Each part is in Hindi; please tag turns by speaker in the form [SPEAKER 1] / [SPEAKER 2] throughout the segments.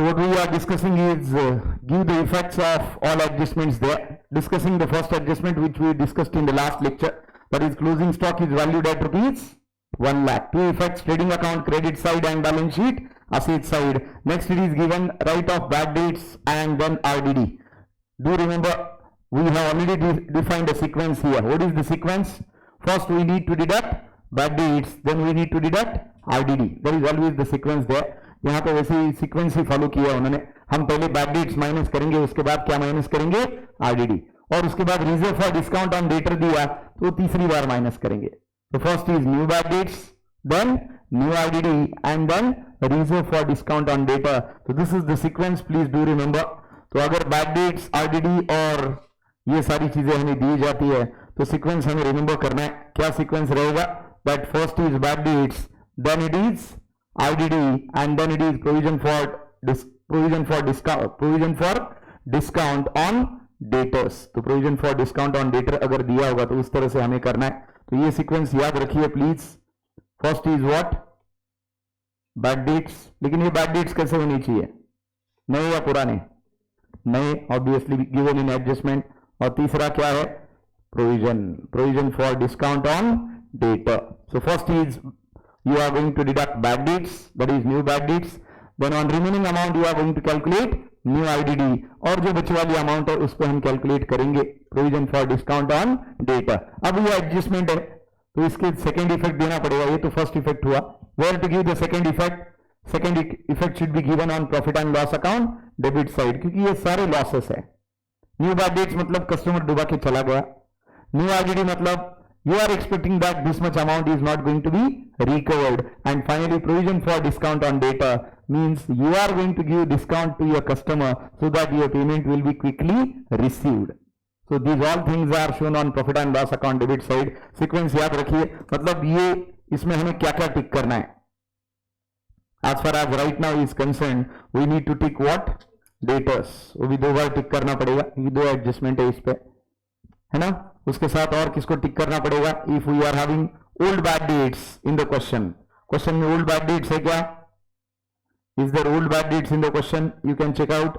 [SPEAKER 1] what we are discussing is give the effects of all adjustments there. Discussing the first adjustment which we discussed in the last lecture, that is closing stock is valued at rupees 1 lakh. Two effects, trading account credit side and balance sheet asset side. Next it is given write off bad debts and then RDD. Do remember we have already defined a sequence here. What is the sequence? First we need to deduct bad debts, then we need to deduct RDD. There is always the sequence there. यहाँ पे वैसे ही सीक्वेंस ही फॉलो किया उन्होंने. हम पहले बैड डेट्स माइनस करेंगे, उसके बाद क्या माइनस करेंगे? आरडीडी. और उसके बाद reserve for discount on debtor दिया तो तीसरी बार माइनस करेंगे. तो first is new bad debts, then new RDD and then reserve for discount on debtor. तो this is the sequence, please do remember. तो अगर बैड डेट्स, आरडीडी और ये सारी चीजें हमें दी जाती है तो सीक्वेंस हमें रिमेंबर करना है. क्या सीक्वेंस रहेगा? That first is bad debts, then it is IDD and then it is provision for discount on debtors. तो provision for discount on debtor अगर दिया होगा तो उस तरह से हमें करना है. तो ये सीक्वेंस याद रखिए please. First is what? Bad debts. लेकिन ये बैड डेट्स कैसे होनी चाहिए? नए या पुराने? नए, ऑब्वियसली गिवन इन एडजस्टमेंट. और तीसरा क्या है? Provision for discount on debtor. So first is you are going to deduct bad debts, that is new bad debts. Then on remaining amount you are going to calculate new IDD. और जो बची वाली अमाउंट है उस पर हम कैलकुलेट करेंगे provision for discount on data. अब ये एडजस्टमेंट है तो इसके सेकेंड इफेक्ट देना पड़ेगा. ये तो फर्स्ट इफेक्ट हुआ. Where to give the second effect? Second effect should be given on profit and loss account debit side, क्योंकि ये सारे लॉसेस है. न्यू बैड डेट्स मतलब कस्टमर डुबा के चला गया. न्यू आईडीडी मतलब you are expecting that this much amount is not going to be recovered. And finally provision for discount on data means you are going to give discount to your customer so that your payment will be quickly received. So these all things are shown on profit and loss account debit side. Sequence याद रखिए. मतलब ये इसमें हमें क्या क्या टिक करना है? As far as right now is concerned, we need to tick what? Debtors. वो भी 2 बार टिक करना पड़ेगा. ये 2 एडजस्टमेंट है इस पे, है ना. उसके साथ और किसको टिक करना पड़ेगा? If we are having old bad debts in the question में ओल्ड बैड डेट्स है क्या? Is there old bad debts in the question? You can check out.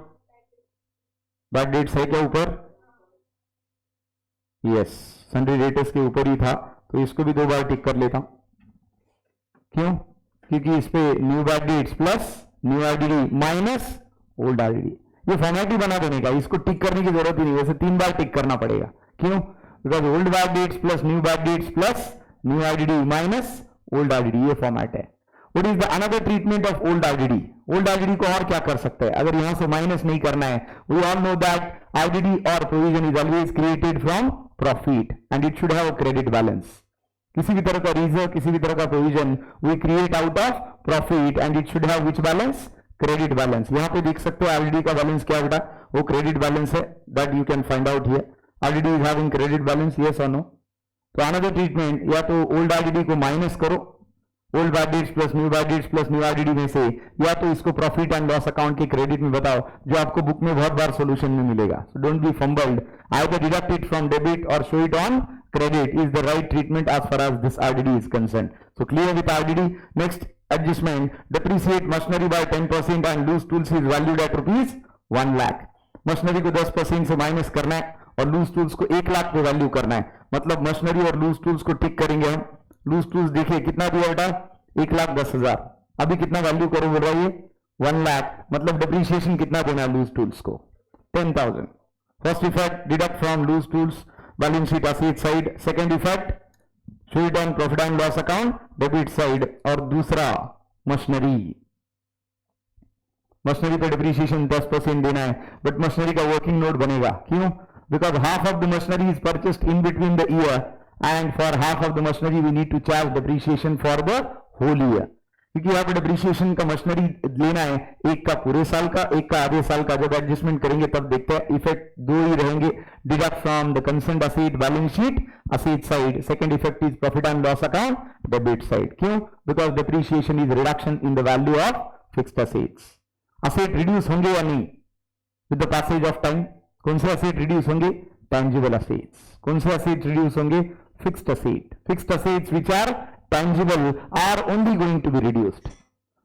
[SPEAKER 1] Bad debts है क्या ऊपर? यस, सन्ड्री डेटर्स के ऊपर ही था. तो इसको भी 2 बार टिक कर लेता हूं. क्यों? क्योंकि इस पे new bad dates plus new IDD minus old IDD. ये फॉर्मेट ही बना देने का, इसको टिक करने की जरूरत ही नहीं. वैसे 3 बार टिक करना पड़ेगा. क्यों? Because old bad dates plus new bad dates plus new IDD minus old IDD, ये फॉर्मेट है. What is the another treatment of old IDD? Old IDD को और क्या कर सकते हैं अगर यहां से माइनस नहीं करना है? We all know that IDD or provision is always created from profit and it should have a credit balance. किसी भी तरह का रिजर्व, किसी भी तरह का provision we create out of profit and it should have which balance? Credit balance. यहाँ पे देख सकते हो IDD का बैलेंस क्या बेटा? वो क्रेडिट बैलेंस है. That you can find out here. IDD is having credit balance, yes or no? तो another treatment, या तो old IDD को माइनस करो, old bad debts plus new bad debts plus new IDD में से, या तो इसको प्रॉफिट एंड लॉस अकाउंट के क्रेडिट में बताओ, जो आपको बुक में बहुत बार सॉल्यूशन में मिलेगा. So don't be fumbled. Either deduct it from debit or show it on credit is the right treatment as far as this IDD is concerned. So clear with IDD. Next adjustment, depreciate machinery by 10% and loose tools is valued at rupees 1 lakh. Machinery को 10% से माइनस करना है और लूज टूल्स को 1 लाख पे वैल्यू करना है. मतलब मशीनरी और लूज टूल्स को टिक करेंगे हम. लूज टूल्स देखिए कितना दिया बेटा? 1,10,000. अभी कितना वैल्यू करो बोल रहा है? 1 लाख. मतलब डिप्रिसिएशन कितना देना है लूज टूल्स को? 10,000. First effect, deduct from loose tools balance sheet asset side. Second effect, show it on profit and loss account debit side. और दूसरा मशीनरी पे डिप्रिसिएशन 10% देना है. बट मशीनरी का वर्किंग नोट बनेगा. क्यों? Because half of the machinery is purchased in between the year and for half of the machinery we need to charge depreciation for the whole year. क्योंकि यहाँ पे depreciation का machinery लेना है, एक का पूरे साल का, एक का आधे साल का. जब एडजस्टमेंट करेंगे तब देखते हैं. इफेक्ट 2 ही रहेंगे. Deduct from the concerned asset balance sheet asset side. Second effect is profit and loss account debit side. क्यों? Because depreciation is reduction in the value of fixed assets. Asset reduce होंगे या नहीं with the passage of time? कौन से असेट रिड्यूस होंगे? Tangible assets. कौन से असेट रिड्यूस होंगे? Fixed asset. Fixed assets which are tangible are only going to be reduced.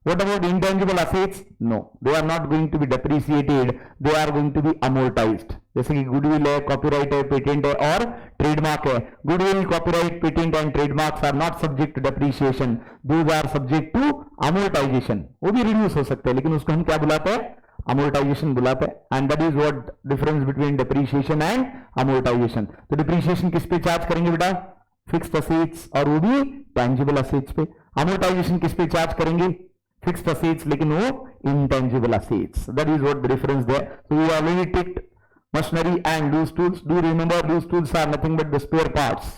[SPEAKER 1] What about intangible assets? No, they are not going to be depreciated, they are going to be amortized. जैसे कि गुडविल है, कॉपीराइट है, पेटेंट है और ट्रेडमार्क है. Goodwill, copyright, patent and trademarks are not subject to depreciation, those are subject to amortisation. वो भी रिड्यूस हो सकते हैं, लेकिन उसको हम क्या बुलाते हैं? अमोर्टाइजेशन बुलाते हैं. And that is what difference between depreciation and amortisation. तो डिप्रिसिएशन किस पे चार्ज करेंगे बेटा? फिक्स्ड असेट्स, और वो भी टेंजिबल असेट्स पे. अमोर्टाइजेशन किस पे चार्ज करेंगे? फिक्स्ड असेट्स, लेकिन वो intangible assets. That is what the difference there. So we already ticked machinery and loose tools. Do remember loose tools are nothing but the spare parts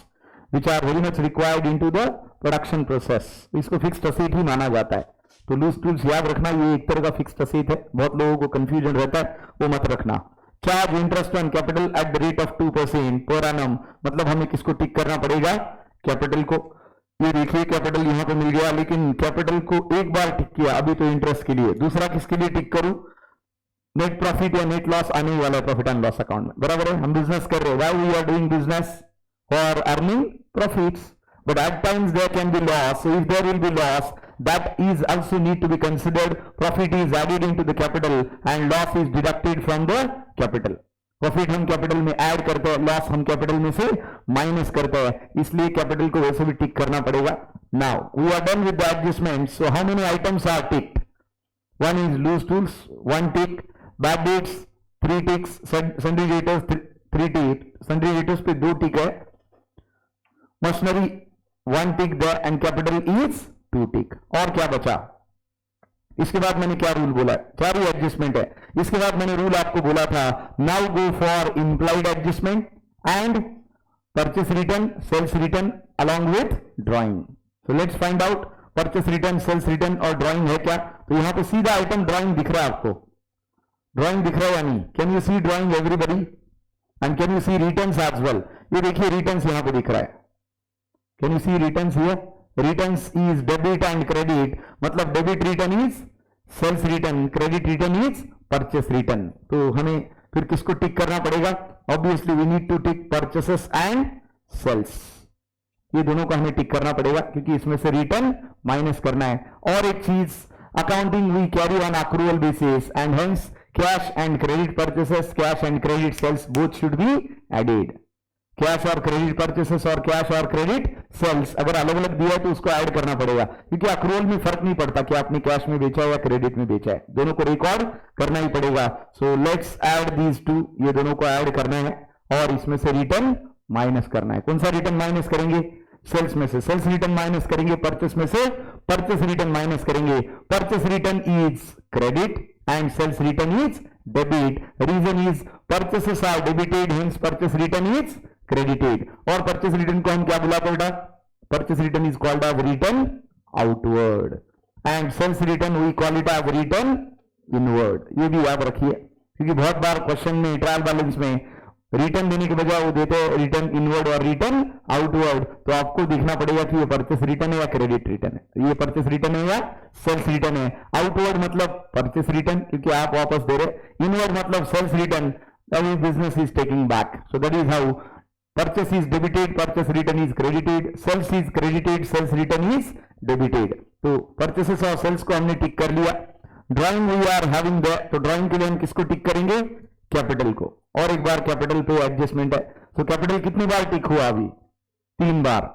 [SPEAKER 1] which are very much required into the production process. इसको फिक्स्ड असेट ही माना जाता है. तो लूज टूल्स याद रखना, ये एक तरह का फिक्स्ड असेट है. बहुत लोगों को कंफ्यूजन रहता है, वो मत रखना. Charge interest on capital at the rate of 2% per annum. मतलब हमें किसको टिक करना पड़ेगा? कैपिटल को. ये देखिए कैपिटल यहां पे मिल गया, लेकिन कैपिटल को एक बार टिक किया, अभी तो इंटरेस्ट के लिए. दूसरा किसके लिए टिक करूं? नेट प्रॉफिट या नेट लॉस आने वाला है प्रॉफिट एंड लॉस अकाउंट में. बराबर है, हम बिजनेस कर रहे हैं. Why we are doing business? For earning profits, but at times there can be loss. So if there will be loss, that is also need to be considered. Profit is added into the capital and loss is deducted from the capital. Profit हम कैपिटल में ऐड करते हैं, लॉस हम कैपिटल में से माइनस करते हैं, इसलिए कैपिटल को वैसे भी टिक करना पड़ेगा. Now we are done with the adjustment. So how many items are ticked? One is loose tools, 1 tick. Bad debts 3 ticks. Sundry debtors 3 tick. Sundry debtors पे 2 टिक है. Machinery 1 tick the and capital is 2 tick. और क्या बचा? इसके बाद मैंने क्या रूल बोला? 4 ही एडजस्टमेंट है. इसके बाद मैंने रूल आपको बोला था, now go for implied adjustment and purchase return, sales return along with drawing. So let's find out purchase return, sales return और ड्राइंग है क्या. तो यहां पे सीधा आइटम ड्राइंग दिख रहा है आपको. ड्राइंग दिख रहा है या नहीं? Can you see drawing everybody? And can you see returns as well? ये देखिए रिटर्न्स यहां पे दिख रहा है. Can you see returns here? Returns is debit and credit. मतलब debit return is sales return, credit return is purchase return. तो हमें फिर किसको टिक करना पड़ेगा? Obviously we need to tick purchases and sales. ये दोनों को हमें टिक करना पड़ेगा, क्योंकि इसमें से रिटर्न माइनस करना है. और एक चीज, accounting we carry on accrual basis and hence cash and credit purchases, cash and credit sales both should be added. Cash और क्रेडिट परचेसेस और कैश और क्रेडिट सेल्स अगर अलग अलग दिया है तो उसको ऐड करना पड़ेगा, क्योंकि अक्रूवल में फर्क नहीं पड़ता कि आपने कैश में बेचा है या क्रेडिट में बेचा है, दोनों को रिकॉर्ड करना ही पड़ेगा. So let's add these two. ये दोनों को ऐड करना है और इसमें से रिटर्न माइनस करना है. कौन सा रिटर्न माइनस करेंगे? सेल्स में से सेल्स रिटर्न माइनस करेंगे, परचेस में से परचेस रिटर्न माइनस करेंगे. Purchase return is credit and sales return is debit. Reason is purchases are debited, hence purchase return is credited. और परचेस रिटर्न को हम क्या बुलाते हैं? Purchase return is called as return outward and sales return we call it as return inward. ये भी याद रखिए, क्योंकि बहुत बार क्वेश्चन में ट्रायल बैलेंस में रिटर्न देने के बजाय वो देते हैं रिटर्न इनवर्ड और रिटर्न आउटवर्ड. तो आपको देखना पड़ेगा कि ये परचेस रिटर्न है या क्रेडिट रिटर्न है. तो ये परचेस रिटर्न है या सेल्स रिटर्न है. आउटवर्ड मतलब परचेस रिटर्न, क्योंकि आप वापस दे रहे. इनवर्ड मतलब sales return, business is taking back. So that is how purchase is debited, purchase return is credited, sales is credited, sales return is debited. तो purchases और sales को हमने टिक कर लिया. Drawing we are having there, तो ड्राइंग के लिए हम किसको टिक करेंगे? कैपिटल को. और एक बार कैपिटल पे एडजस्टमेंट है. तो कैपिटल कितनी बार टिक हुआ? अभी 3 बार.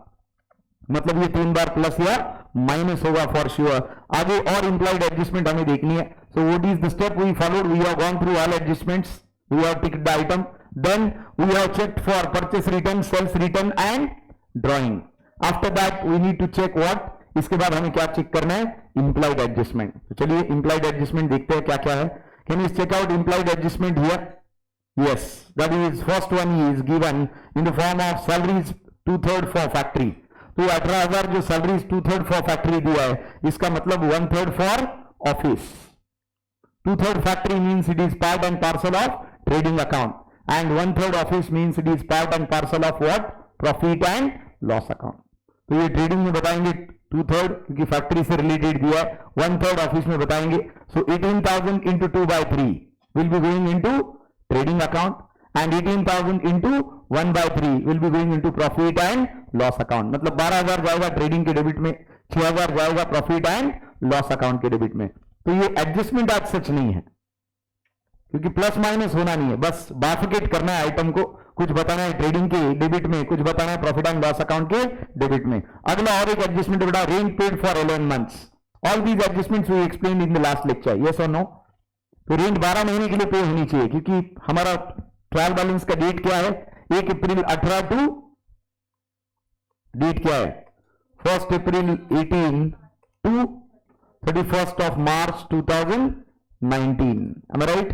[SPEAKER 1] मतलब ये 3 बार प्लस या माइनस होगा फॉर श्योर. आगे और इंप्लाइड एडजस्टमेंट हमें देखनी है. So what is the step we followed? We have gone through all adjustments, we have ticked the item. Then we have checked for purchase return, sales return and drawing. After that we need to check what? इसके बाद हमें क्या चेक करना है? Implied adjustment. तो चलिए implied adjustment देखते हैं क्या क्या है. Can you check out implied adjustment here? Yes, that is first one is given in the form of salaries 2/3 for factory. तो 18,000 जो salaries 2/3 for factory दिया है, इसका मतलब 1/3 for office. 2/3 factory means it is part and parcel of trading account. And 1/3 office means it is part and parcel of what? Profit and loss account. तो ये ट्रेडिंग में बताएंगे 2/3, क्योंकि फैक्ट्री से रिलेटेड दिया है. 1/3 ऑफिस में बताएंगे. सो 18,000 into 2/3 will be going into trading account and 18,000 into 1/3 will be going into profit and loss account. मतलब 12,000 जाएगा ट्रेडिंग के डेबिट में, 6,000 जाएगा प्रॉफिट एंड लॉस अकाउंट के डेबिट में। तो ये एडजस्टमेंट आज सच नहीं है, क्योंकि प्लस माइनस होना नहीं है, बस बाइफरकेट करना है आइटम को, कुछ बताना है ट्रेडिंग के डेबिट में, कुछ बताना है प्रॉफिट एंड लॉस अकाउंट के डेबिट में। अगला और एक एडजस्टमेंट बेटा, rent paid for 11 months. All these adjustments we explain in the last lecture, yes और नो। तो रेंट 12 महीने के लिए पे होनी चाहिए, क्योंकि हमारा ट्रायल बैलेंस का डेट क्या है, 1 अप्रैल 18 टू डेट क्या है 1 April 18 to 31 of March 2019, am I right?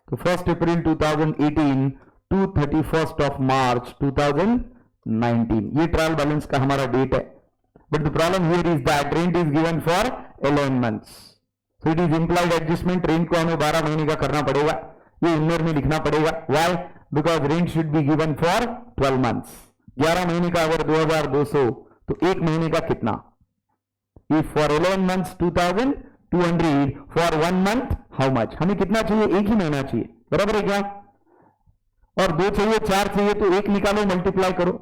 [SPEAKER 1] तो 1 अप्रैल 2018 टू 31 ऑफ मार्च 2019, ये ट्रायल बैलेंस का हमारा डेट है। But the problem here is that rent is given for 11 months, so it is implied adjustment. Rent को हमें 12 महीने का करना पड़ेगा, ये इनर में लिखना पड़ेगा। Why? Because rent should be given for 12 months. 11 महीने का अगर 2200 तो एक महीने का कितना? If for 11 months 2200, for 1 month how much? हमें कितना चाहिए? एक ही महीना चाहिए, बराबर है क्या? और 2 चाहिए, 4 चाहिए, तो 1 निकालो, मल्टीप्लाई करो,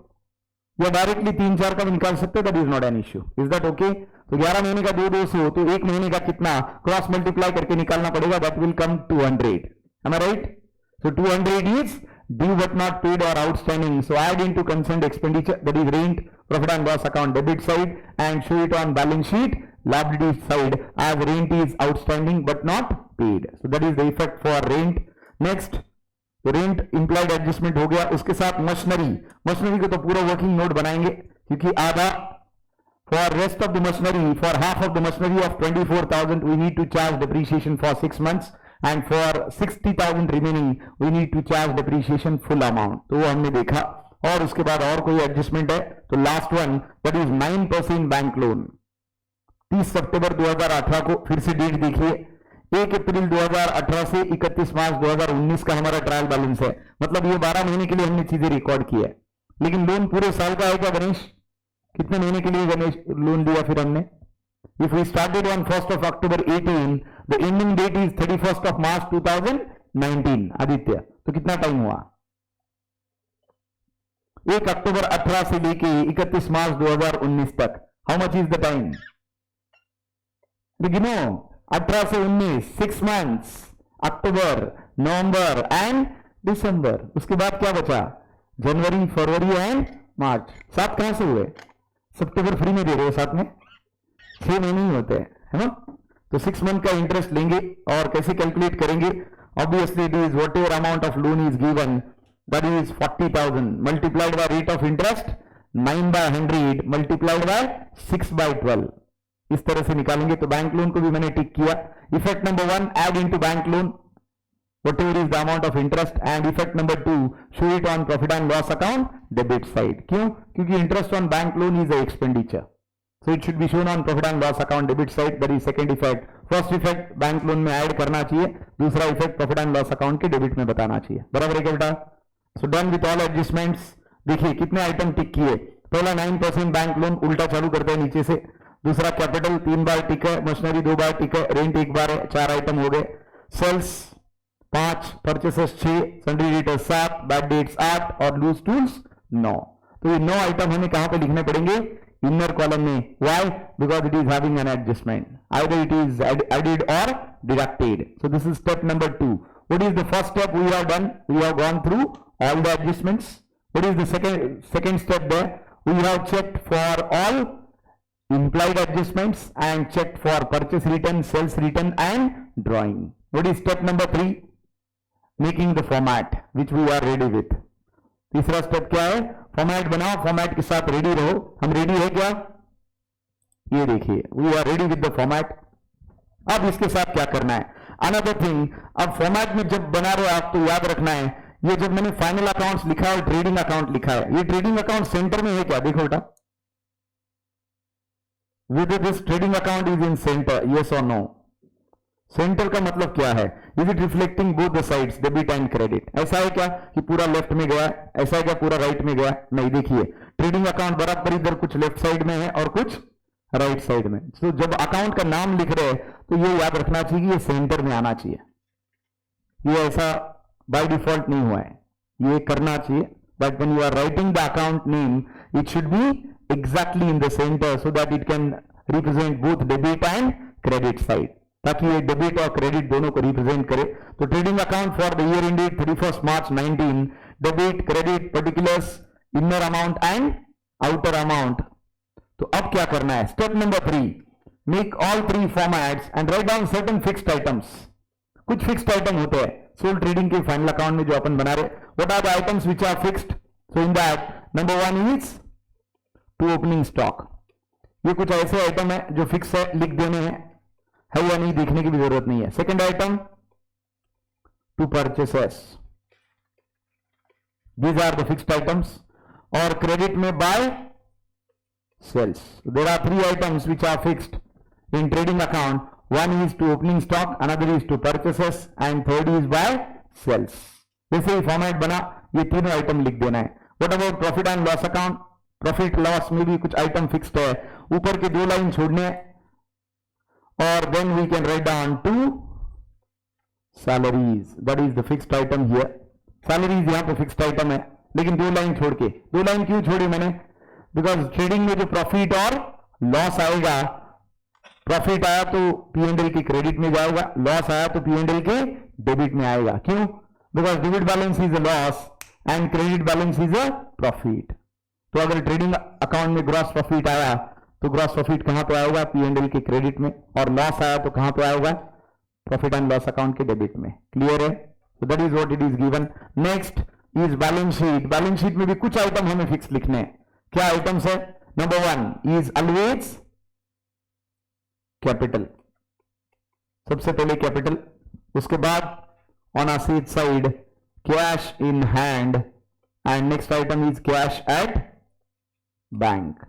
[SPEAKER 1] या डायरेक्टली 3 4 का भी निकाल सकते हो, that is not an issue. Is that okay? तो 11 महीने का 200, तो एक महीने का कितना क्रॉस मल्टीप्लाई करके निकालना पड़ेगा, that will come 200। Am I right? So 200 is due but not paid or outstanding. So add into concerned expenditure, that is rent, profit and loss account debit side, and show it on balance sheet liability side as rent is outstanding but not paid. So that is the effect for rent. Next, rent implied adjustment हो गया, उसके साथ मशीनरी को तो पूरा वर्किंग नोट बनाएंगे, क्योंकि आधा for rest of the machinery, for half of the machinery of 24,000 we need to charge depreciation for 6 months, and for 60,000 remaining we need to charge depreciation full amount. तो वो हमने देखा। और उसके बाद और कोई एडजस्टमेंट है तो last one, that is 9% bank loan. 30 सितंबर 2018 को, फिर से डेट देखिए, 1 अप्रैल 2018 से 31 मार्च 2019 का हमारा ट्रायल बैलेंस है। मतलब ये 12 महीने के लिए हमने चीजें रिकॉर्ड की है, लेकिन लोन पूरे साल का है क्या गणेश? कितने महीने के लिए गणेश लोन दिया फिर हमने? If we started on 1 October 18, the ending date is 31 of March 2019। Aditya, तो कितना टाइम हुआ? 1 अक्टूबर 18 से लेके 31 मार्च 2019 तक। How much is the time? गिनो, 18 से 19, 6 मंथ्स, अक्टूबर, नवंबर एंड दिसंबर। उसके बाद क्या बचा? जनवरी, फरवरी एंड मार्च। 7 कहां से हुए? सितंबर फ्री में दे रहे हो साथ में, 6 महीने ही होते हैं, है ना? तो 6 मंथ का इंटरेस्ट लेंगे और कैसे कैलकुलेट करेंगे? Obviously it is what ever amount of loan is given, that is 40,000 multiplied by rate of interest 9/100 multiplied by 6/12। इस तरह से निकालेंगे। तो बैंक लोन को भी मैंने टिक किया। Effect number 1, add into bank loan whatever is the amount of interest, and effect number 2, show it on profit and loss account debit side. क्यों? क्योंकि interest on bank loan is a expenditure, so it should be shown on profit and loss account debit side. That is second effect. First effect bank loan में ऐड करना चाहिए, दूसरा effect profit and loss account के डेबिट में बताना चाहिए। बराबर है क्या बेटा? So done with all adjustments. देखिए कितने आइटम टिक किए। पहला 9% बैंक लोन, उल्टा चालू करते हैं नीचे से। दूसरा कैपिटल 3 बार टिक है, मशीनरी 2 बार टिक है, रेंट 1 बार है, 4 आइटम हो गए। Sales 5, purchases 6, sundry debtors 7, bad debts 8 और लूज टूल्स 9। तो ये 9 आइटम हमें कहां पे लिखने पड़ेंगे? इनर कॉलम में। Why? Because it is having an adjustment, either it is added और deducted. So this is step number 2. What is the first step we have done? We have gone through all the adjustments. What is the second step there? We have checked for all implied adjustments and checked for purchase return, sales return and drawing. What is step number 3? Making the format which we are ready with. तीसरा स्टेप क्या है? फॉर्मेट बनाओ, फॉर्मेट के साथ रेडी रहो। हम रेडी है क्या? ये देखिए, we are ready with the format. अब इसके साथ क्या करना है? अनदर थिंग, अब फॉर्मेट में जब बना रहे हो आप तो याद रखना है, ये जब मैंने फाइनल अकाउंट्स लिखा है, ट्रेडिंग अकाउंट लिखा है, ये ट्रेडिंग अकाउंट सेंटर में है क्या? देखो बेटा, with this trading account is in centre, yes और नो? सेंटर का मतलब क्या है? Is it reflecting both the sides, debit and credit? ऐसा है क्या कि पूरा लेफ्ट में गया? ऐसा है क्या पूरा राइट में गया? नहीं। देखिए ट्रेडिंग अकाउंट बराबर इधर कुछ लेफ्ट साइड में है और कुछ राइट साइड में। तो जब अकाउंट का नाम लिख रहे हैं तो ये याद रखना चाहिए कि ये सेंटर में आना चाहिए। ये ऐसा बाय डिफॉल्ट नहीं हुआ है, ये करना चाहिए। But when you are writing the account name, it should be exactly in the center so that it can represent both debit and credit side, ताकि ये डेबिट और क्रेडिट दोनों को रिप्रेजेंट करे। तो trading account for the year ended 31st March 19, debit credit particulars, inner amount and outer amount. तो अब क्या करना है, step number 3, make all 3 formats and write down certain fixed items. कुछ फिक्स्ड आइटम होते हैं सोल ट्रेडिंग के फाइनल अकाउंट में जो अपन बना रहे। What are the items which are fixed? So in that number 1 is to opening stock. ये कुछ ऐसे आइटम है जो फिक्स है, लिख देने हैं, है या नहीं देखने की भी जरूरत नहीं है। Second item to purchases, these are the fixed items. और क्रेडिट में by sales, there are 3 items which are fixed in trading account. One is to opening stock, another is to purchases and third is by sales. जैसे ही फॉर्मेट बना ये तीनों आइटम लिख देना है। What about profit and loss account? Profit loss में भी कुछ आइटम फिक्स्ड है, ऊपर के 2 लाइन छोड़ने और then we can write down to salaries, that is the fixed item here. Salaries यहां पे फिक्स्ड आइटम है, लेकिन 2 लाइन छोड़ के। 2 लाइन क्यों छोड़ी मैंने? बिकॉज ट्रेडिंग में जो प्रॉफिट और लॉस आएगा, प्रॉफिट आया तो P&L के क्रेडिट में जाएगा, लॉस आया तो P&L के डेबिट में आएगा। क्यों? Because debit balance is a loss and credit balance is a profit. तो अगर ट्रेडिंग अकाउंट में ग्रॉस प्रॉफिट आया तो ग्रॉस प्रॉफिट कहां पे आएगा? P&L के क्रेडिट में। और लॉस आया तो कहां पे आएगा? प्रॉफिट एंड लॉस अकाउंट के डेबिट में। क्लियर है? तो that is what it is given. Next is balance sheet. Balance sheet में भी कुछ आइटम हमें फिक्स लिखने हैं। क्या आइटम्स है? नंबर 1 इज ऑलवेज कैपिटल, सबसे पहले कैपिटल। उसके बाद on asset side cash in hand and next item is cash at bank.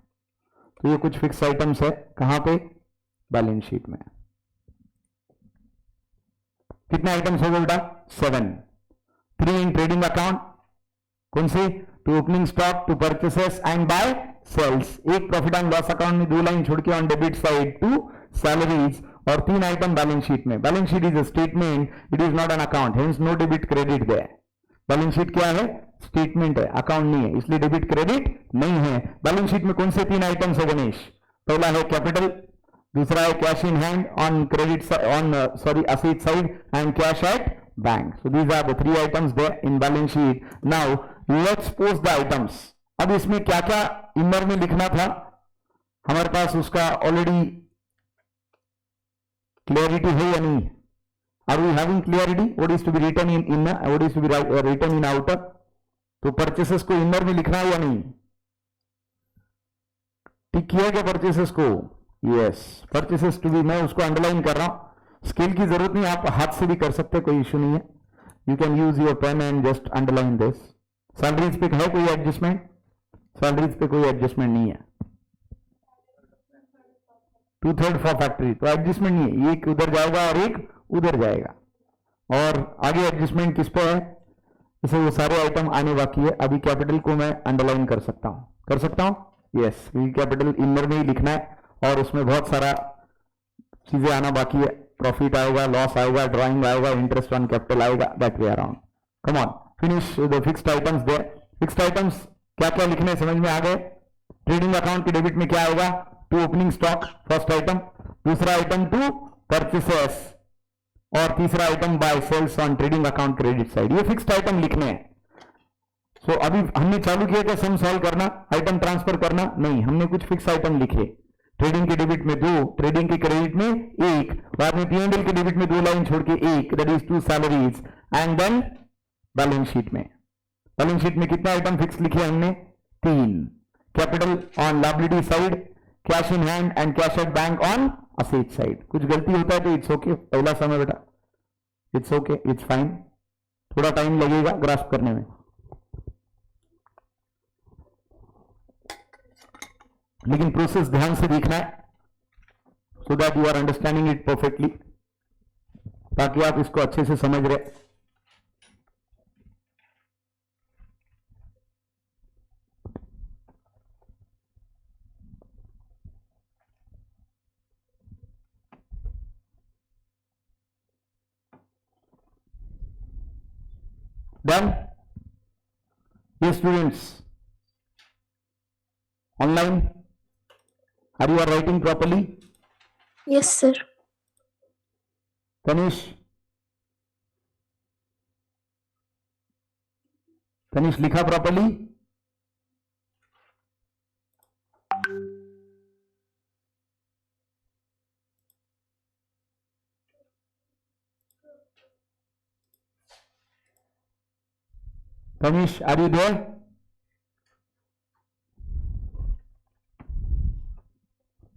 [SPEAKER 1] तो ये कुछ फिक्स आइटम्स है, कहां पे? बैलेंस शीट में। कितने आइटम्स हो गए बेटा? 7। 3 इन ट्रेडिंग अकाउंट, कौन से? To opening stock, to purchases and by sales. एक प्रॉफिट एंड लॉस अकाउंट में 2 लाइन छोड़ के on debit side to salaries, और 3 आइटम बैलेंस शीट में। Balance sheet is a statement, it is not an account, hence no debit credit there. Balance sheet क्या है? स्टेटमेंट है, अकाउंट नहीं है, इसलिए डेबिट क्रेडिट नहीं है। बैलेंस शीट में कौन से 3 आइटम्स है गणेश? पहला है कैपिटल, दूसरा है cash in hand on credit on asset side and cash at bank. So these are the 3 items there in balance sheet. Now let's post the items. अब इसमें क्या क्या इनर में लिखना था हमारे पास, उसका ऑलरेडी क्लियरिटी है या नहीं? Are we having clarity? What is to be written in inner, what is to be written in outer? तो परचेसेस को इनर में लिखना है या नहीं? टिक किया क्या परचेसेस को? यस, परचेसेस टू बी, मैं उसको अंडरलाइन कर रहा हूं। स्केल की जरूरत नहीं, आप हाथ से भी कर सकते, कोई इश्यू नहीं है। You can use your pen and just underline this. Salaries पे है कोई एडजस्टमेंट? सैलरीज पे कोई एडजस्टमेंट नहीं है। 2/3 फॉर फैक्ट्री, तो एडजस्टमेंट नहीं है, एक उधर जाएगा और एक उधर जाएगा। और आगे एडजस्टमेंट किस पे है? जैसे वो सारे आइटम आने बाकी है। अभी कैपिटल को मैं अंडरलाइन कर सकता हूं, कर सकता हूं? यस, कैपिटल इनर में ही लिखना है और उसमें बहुत सारा चीजें आना बाकी है। प्रॉफिट आएगा, लॉस आएगा, ड्राइंग आएगा, इंटरेस्ट ऑन कैपिटल आएगा, that way around. Come on, finish the fixed items there. Fixed items क्या क्या लिखने समझ में आ गए? ट्रेडिंग अकाउंट के डेबिट में क्या आएगा? To opening stock, first item. दूसरा आइटम टू परचेसेस, और तीसरा item by sales on trading account credit side. ये फिक्स्ड आइटम लिखने हैं। सो अभी हमने चालू किया क्या सम सॉल्व करना, आइटम ट्रांसफर करना? नहीं, हमने कुछ फिक्स आइटम लिखे। ट्रेडिंग के डेबिट में 2, ट्रेडिंग के क्रेडिट में 1, बाद में P&L के डेबिट में 2 लाइन छोड़ के 1, that is 2 salaries, and then balance sheet में। बैलेंस शीट में कितना आइटम फिक्स लिखे हमने? 3। Capital on liability side, cash in hand and cash at bank on asset side. कुछ गलती होता है तो इट्स ओके, पहला समय बेटा, इट्स ओके, इट्स फाइन। थोड़ा टाइम लगेगा ग्रास्प करने में, लेकिन प्रोसेस ध्यान से देखना है so that you are understanding it perfectly, ताकि आप इसको अच्छे से समझ रहे। डन? ये students online Are you writing properly?
[SPEAKER 2] Yes, sir.
[SPEAKER 1] Tanish? Tanish लिखा properly? Tanish, are you there?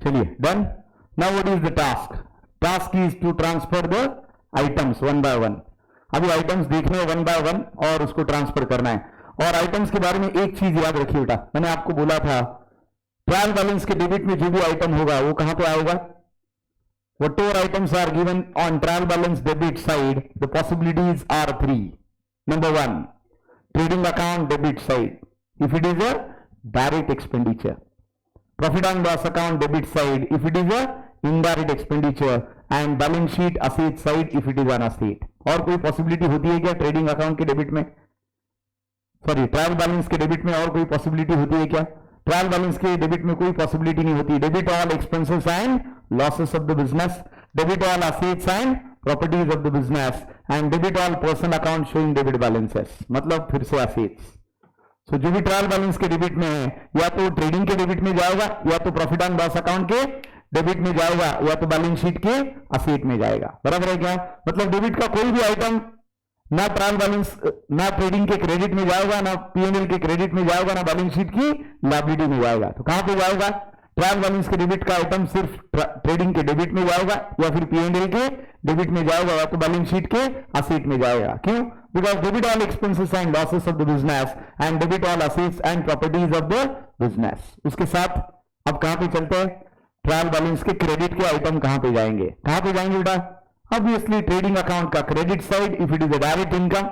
[SPEAKER 1] चलिए, done. Now what is the task? Task is to transfer the items one by one. अभी आइटम्स देखने हैं वन बाय वन और उसको ट्रांसफर करना है. और आइटम्स के बारे में एक चीज याद रखिए बेटा, मैंने आपको बोला था ट्रायल बैलेंस के डेबिट में जो भी आइटम होगा वो कहां पे आएगा? Whatever items are given on trial balance debit side, the possibilities are three. Number one, trading account debit side, if it is a direct expenditure. Profit and loss account debit side, if it is a indirect expenditure. And balance sheet asset side, if it is an asset. और कोई possibility होती है क्या ट्रेडिंग अकाउंट के डेबिट में? सॉरी, ट्रायल बैलेंस के डेबिट में और कोई possibility होती है क्या? ट्रायल बैलेंस के डेबिट में कोई पॉसिबिलिटी नहीं होती. Debit all expenses and losses of the business, debit all assets and properties of the business, and debit all personal account showing debit balances. मतलब फिर से असेट्स. सो जो भी ट्रायल बैलेंस के डेबिट में है या तो ट्रेडिंग के डेबिट में जाएगा, या तो प्रॉफिट एंड लॉस अकाउंट के डेबिट में जाएगा, या तो बैलेंस शीट के असेट में जाएगा. बराबर है क्या? मतलब डेबिट का कोई भी आइटम ना ट्रायल बैलेंस, ना ट्रेडिंग के क्रेडिट में जाएगा, ना पीएनएल के क्रेडिट में जाएगा, ना बैलेंस शीट की लायबिलिटी में जाएगा. तो कहां पे जाएगा? ट्रायल बैलेंस के डेबिट का आइटम सिर्फ ट्रेडिंग के डेबिट में जाएगा, या फिर पीएनएल के डेबिट में जाएगा, या तो बैलेंस शीट के असेट में जाएगा. क्यों? Because debit all expenses and losses of the business and debit all assets and properties of the business. उसके साथ अब कहां पे चलते हैं? ट्रायल बैलेंस के क्रेडिट के आइटम कहां पे जाएंगे? कहां पे जाएंगे बेटा? ऑब्वियसली ट्रेडिंग अकाउंट का credit side if it is a direct income,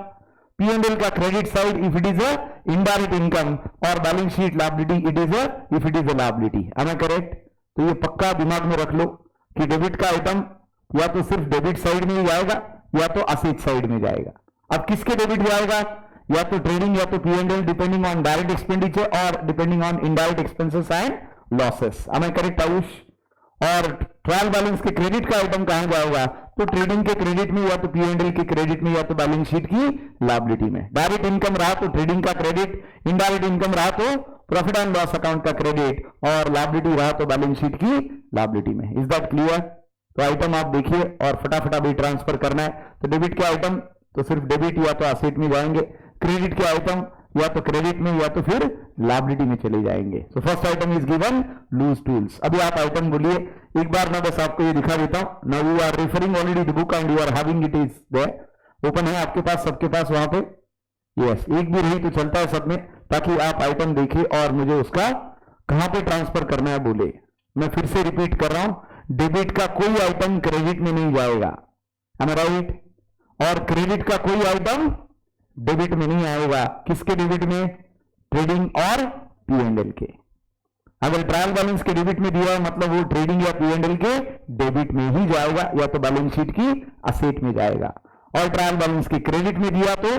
[SPEAKER 1] PNL का credit side if it is a indirect income, और balance sheet liability it is a if it is a liability. Am I correct? तो ये पक्का दिमाग में रख लो कि डेबिट का आइटम या तो सिर्फ डेबिट साइड में ही जाएगा, या तो असेट साइड में जाएगा. अब किसके डेबिट जाएगा? या तो ट्रेडिंग या तो PNL, depending on direct expenditure और depending on indirect expenses and losses. Am I correct Ayush? और ट्रायल बैलेंस के क्रेडिट का आइटम कहां जाएगा? तो ट्रेडिंग के क्रेडिट में, या तो पीएनएल के क्रेडिट में, या तो बैलेंस शीट की लायबिलिटी में. डायरेक्ट इनकम रहा तो ट्रेडिंग का क्रेडिट, इनडायरेक्ट इनकम रहा तो प्रॉफिट एंड लॉस अकाउंट का क्रेडिट, और लायबिलिटी रहा तो बैलेंस शीट की लायबिलिटी में. Is that clear? तो आइटम आप देखिए और फटाफट अभी ट्रांसफर करना है. तो डेबिट के आइटम तो सिर्फ डेबिट या तो असेट में जाएंगे, क्रेडिट के आइटम या तो क्रेडिट में या तो फिर लायबिलिटी में चले जाएंगे. So first item is given loose tools. अभी आप आइटम बोलिए एक बार. मैं बस आपको ये दिखा देता हूं. Now you are referring already the book and you are having it is there, open है आपके पास, सबके पास वहां पे. यस, एक भी रही तो चलता है सब में, ताकि आप आइटम देखिए और मुझे उसका कहां पे ट्रांसफर करना है बोले. मैं फिर से रिपीट कर रहा हूं, डेबिट का कोई आइटम क्रेडिट में नहीं जाएगा. M I right? और क्रेडिट का कोई आइटम डेबिट में नहीं आएगा. किसके डेबिट में? ट्रेडिंग और पीएनएल के. अगर ट्रायल बैलेंस के डेबिट में दिया है मतलब वो ट्रेडिंग या पीएनएल के डेबिट में ही जाएगा, या तो बैलेंस शीट की असेट में जाएगा. और ट्रायल बैलेंस के क्रेडिट में दिया तो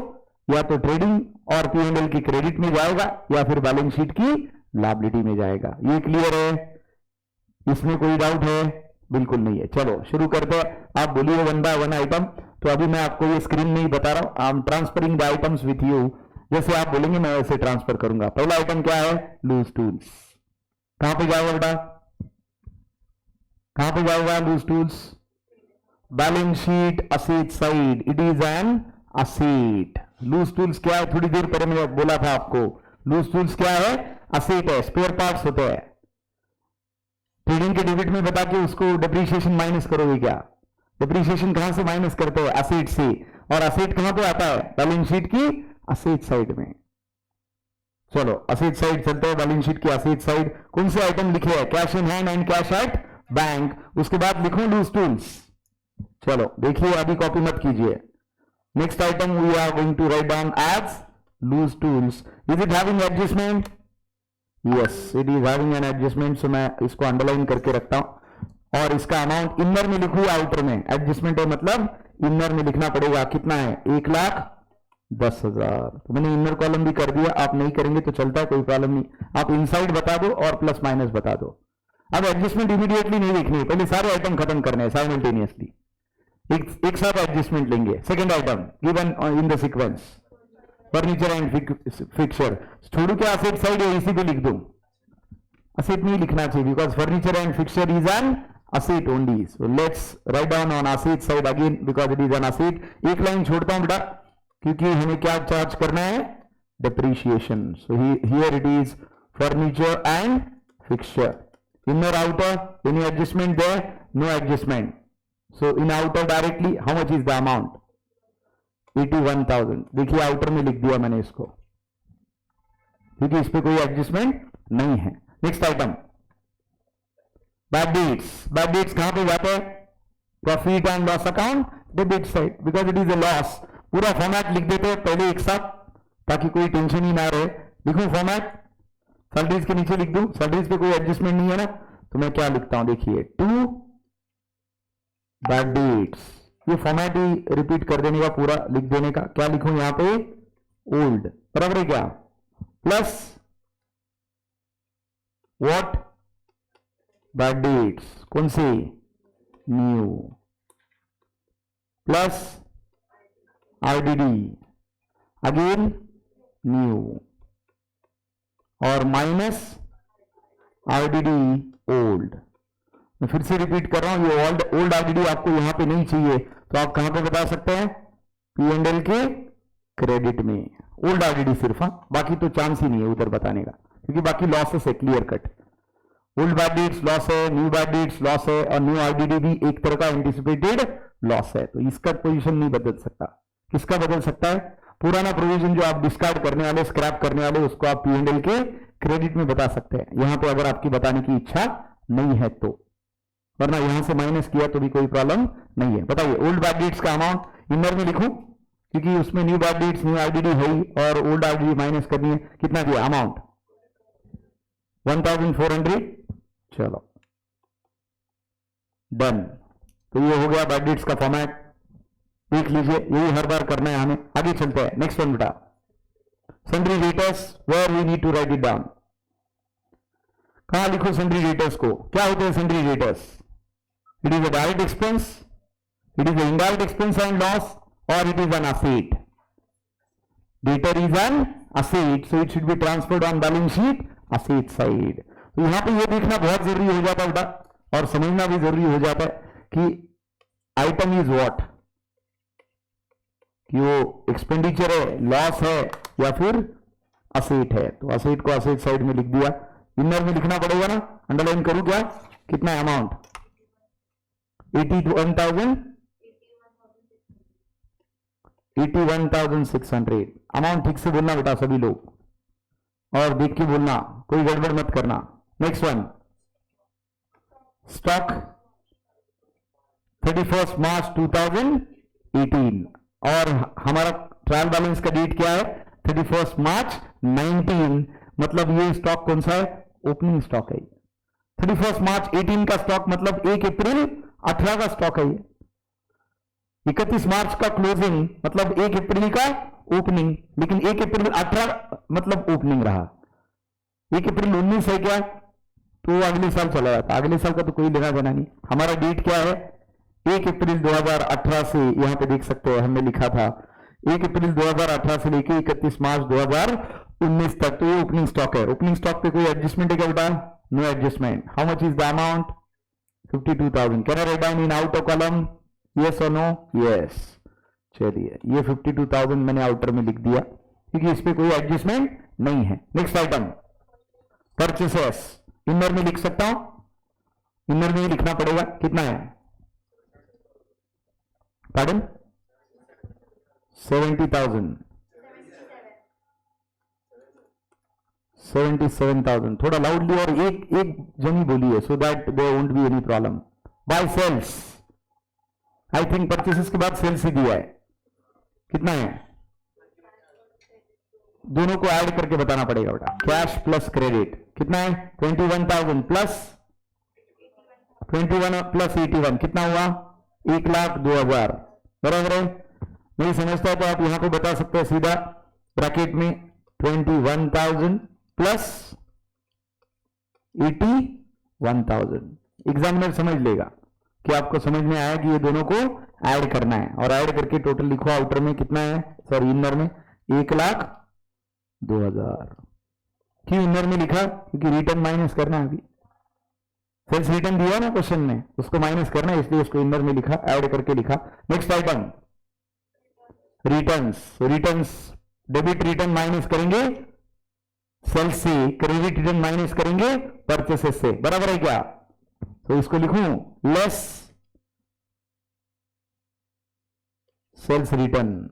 [SPEAKER 1] या तो ट्रेडिंग और पीएनएल की क्रेडिट में जाएगा, या फिर बैलेंस शीट की लायबिलिटी में जाएगा. ये क्लियर है? इसमें कोई डाउट है? बिल्कुल नहीं है. चलो शुरू करते हैं. आप बोलिए वन बाय वन आइटम. तो अभी मैं आपको ये स्क्रीन नहीं बता रहा हूं, I am transferring the items with you. जैसे आप बोलेंगे मैं वैसे ट्रांसफर करूंगा. पहला आइटम क्या है? Loose tools. कहां पे जाएगा बेटा? कहां पे जाएगा loose tools? Balance sheet asset side, it is an asset. Loose tools क्या है? थोड़ी देर पहले मैं बोला था आपको, लूज टूल्स क्या है? असेट है, स्पेयर पार्ट्स होते हैं. ट्रेडिंग के डेबिट में बता के उसको डिप्रीशिएशन माइनस करोगे क्या? डिप्रीशिएशन कहां से माइनस करते हो? असेट से. और असेट कहां पे आता है? बैलेंस शीट की असेट साइड में. चलो असेट साइड चलते हैं. बैलेंस शीट की असेट साइड कौन से आइटम लिखे हैं? Cash in hand and cash at bank. उसके बाद लिखो लूज टूल्स. चलो देखिए, अभी कॉपी मत कीजिए. Next item we are going to write down as loose tools. Is it having adjustment? Yes, it is having an adjustment. So मैं इसको अंडरलाइन करके रखता हूं. और इसका अमाउंट इनर में लिखू, आउटर में? एडजस्टमेंट है मतलब इनर में लिखना पड़ेगा. कितना है? 1,10,000. तो मैंने इनर कॉलम भी कर दिया. आप नहीं करेंगे तो चलता है, कोई प्रॉब्लम नहीं. आप इनसाइड बता दो और प्लस माइनस बता दो. अब एडजस्टमेंट इमीडिएटली नहीं देखनी है, पहले सारे आइटम खत्म करने हैं साइमल्टेनियसली, एक साथ एडजस्टमेंट लेंगे। Second item given in the sequence, furniture and fixture. छोड़ू क्या असेट साइड है, इसी पे लिख दूं, असेट नहीं लिखना चाहिए because furniture and fixture is an asset only. So let's write down on asset side again because it is an asset. एक लाइन छोड़ता हूं बेटा क्योंकि हमें क्या चार्ज करना है, depreciation. So here it is furniture and fixture. Inner outer, any adjustment there? No adjustment. So in outer directly how much is the amount? 81,000. देखिए आउटर में लिख दिया मैंने इसको क्योंकि इस पे कोई एडजस्टमेंट नहीं है। नेक्स्ट आइटम बैड डेट्स कहां पे जाते हैं, profit and loss account debit side because it is a loss. पूरा फॉर्मेट लिख देते हैं पहले एक साथ ताकि कोई टेंशन ही ना रहे। लिखूं फॉर्मेट, सैलरीज के नीचे लिख दूं, सैलरीज पे कोई एडजस्टमेंट नहीं है ना, तो मैं क्या लिखता हूं देखिए, टू बैड डेट्स। ये फॉर्मेट ही रिपीट कर देने का, पूरा लिख देने का। क्या लिखूं यहां पे, ओल्ड, बराबर है क्या, प्लस व्हाट, बैड डेट्स कौन से, new, plus RDD again new, और माइनस आरडीडी ओल्ड। मैं फिर से रिपीट कर रहा हूं, ये ओल्ड आरडीडी आपको यहां पे नहीं चाहिए तो आप कहां पे बता सकते हैं, P&L के क्रेडिट में ओल्ड आरडीडी सिर्फ, बाकी तो चांस ही नहीं है उधर बताने का क्योंकि बाकी लॉसेस है clear cut. Old bad dates loss है, न्यू बैड डेट्स लॉस है, और न्यू आरडीडी भी एक तरह का एंटिसिपेटेड लॉस है, तो इसका पोजीशन नहीं बदल सकता। किसका बदल सकता है, पुराना प्रोविजन जो आप डिस्कार्ड करने वाले, स्क्रैप करने वाले, उसको आप P&L के क्रेडिट में बता सकते हैं यहां पे अगर आपकी बताने की इच्छा नहीं है तो, वरना यहां से माइनस किया तो भी कोई प्रॉब्लम नहीं है। बताइए ओल्ड बैड डेट्स का अमाउंट इनर में लिखूं क्योंकि उसमें new bad dates, new RDD है ही, और ओल्ड आरडीडी माइनस करनी है। कितना दिया अमाउंट, 1400। चलो डन। तो ये हो गया बैड डेट्स का फॉर्मेट, देख लीजिए, यही हर बार करना है हमें। आगे चलते हैं, नेक्स्ट वन बेटा, sundry debtors, where we need to write it down. कहां लिखो सन्ड्री डेटर्स को, क्या होते हैं sundry debtors, it is a direct expense, it is a indirect expense and loss, और it is an asset. Debtor is an asset, so it should be transferred on balance sheet asset side. तो यहां पे ये देखना बहुत जरूरी हो जाता है बेटा, और समझना भी जरूरी हो जाता है कि आइटम इज व्हाट, कि वो एक्सपेंडिचर है, लॉस है, या फिर असेट है। तो असेट को असेट साइड में लिख दिया, इनर में लिखना पड़ेगा ना, अंडरलाइन करूं क्या, कितना अमाउंट, 81,600। अमाउंट ठीक से बोलना बेटा सभी लोग, और देख के बोलना, कोई गड़बड़ मत करना। नेक्स्ट वन, स्टॉक 31 मार्च 2018, और हमारा ट्रायल बैलेंस का डेट क्या है, 31 मार्च 19, मतलब ये स्टॉक कौन सा है, ओपनिंग स्टॉक है। 31 मार्च 18 का स्टॉक मतलब 1 अप्रैल 18 का स्टॉक है। 31 मार्च का क्लोजिंग मतलब 1 अप्रैल का ओपनिंग, लेकिन 1 अप्रैल 18 मतलब ओपनिंग रहा। 1 अप्रैल 19 है क्या, तो अगले साल चला जाता, अगले साल का तो कोई लेना देना नहीं। हमारा डेट क्या है, 1 अप्रैल 2018 से, यहां पे देख सकते हैं हमने लिखा था 1 अप्रैल 2018 से लेके 31 मार्च 2019 तक, तो ये ओपनिंग स्टॉक है। ओपनिंग स्टॉक पे कोई एडजस्टमेंट है क्या बेटा, no adjustment. How much is the amount, 52,000। Can I write down in outer column, yes और नो, यस। चलिए ये 52,000 मैंने आउटर में लिख दिया क्योंकि इस पे कोई एडजस्टमेंट नहीं है। नेक्स्ट आइटम, परचेसेस, इनर में लिख सकता हूं, इनर में ही लिखना पड़ेगा, कितना है, पार्डन, 70,000, 77,000। थोड़ा लाउडली और एक जनी बोलिए so that there won't be any problem. By sales, I think purchases के बाद सेल्स ही दिया है, कितना है, दोनों को ऐड करके बताना पड़ेगा बेटा, कैश प्लस क्रेडिट कितना है, 21,000 प्लस 21 प्लस 81 कितना हुआ, 1,02,000, बराबर है। नहीं समझता है तो आप यहां पे बता सकते हैं सीधा ब्रैकेट में 21,000 प्लस 81 1000। एग्जामिनर समझ लेगा कि आपको समझ में आया कि ये दोनों को ऐड करना है, और ऐड करके टोटल लिखो आउटर में कितना है, सॉरी इनर में 1,02,000। क्यों इनर में लिखा, क्योंकि रिटर्न माइनस करना है, अभी सेल्स रिटर्न दिया ना क्वेश्चन में, उसको माइनस करना है, इसलिए उसको इनर में लिखा, ऐड करके लिखा। Next item returns. Returns debit return minus करेंगे सेल्स से, क्रेडिट रिटर्न माइनस करेंगे परचेसेस से, बराबर है क्या? तो इसको लिखूं लेस सेल्स रिटर्न।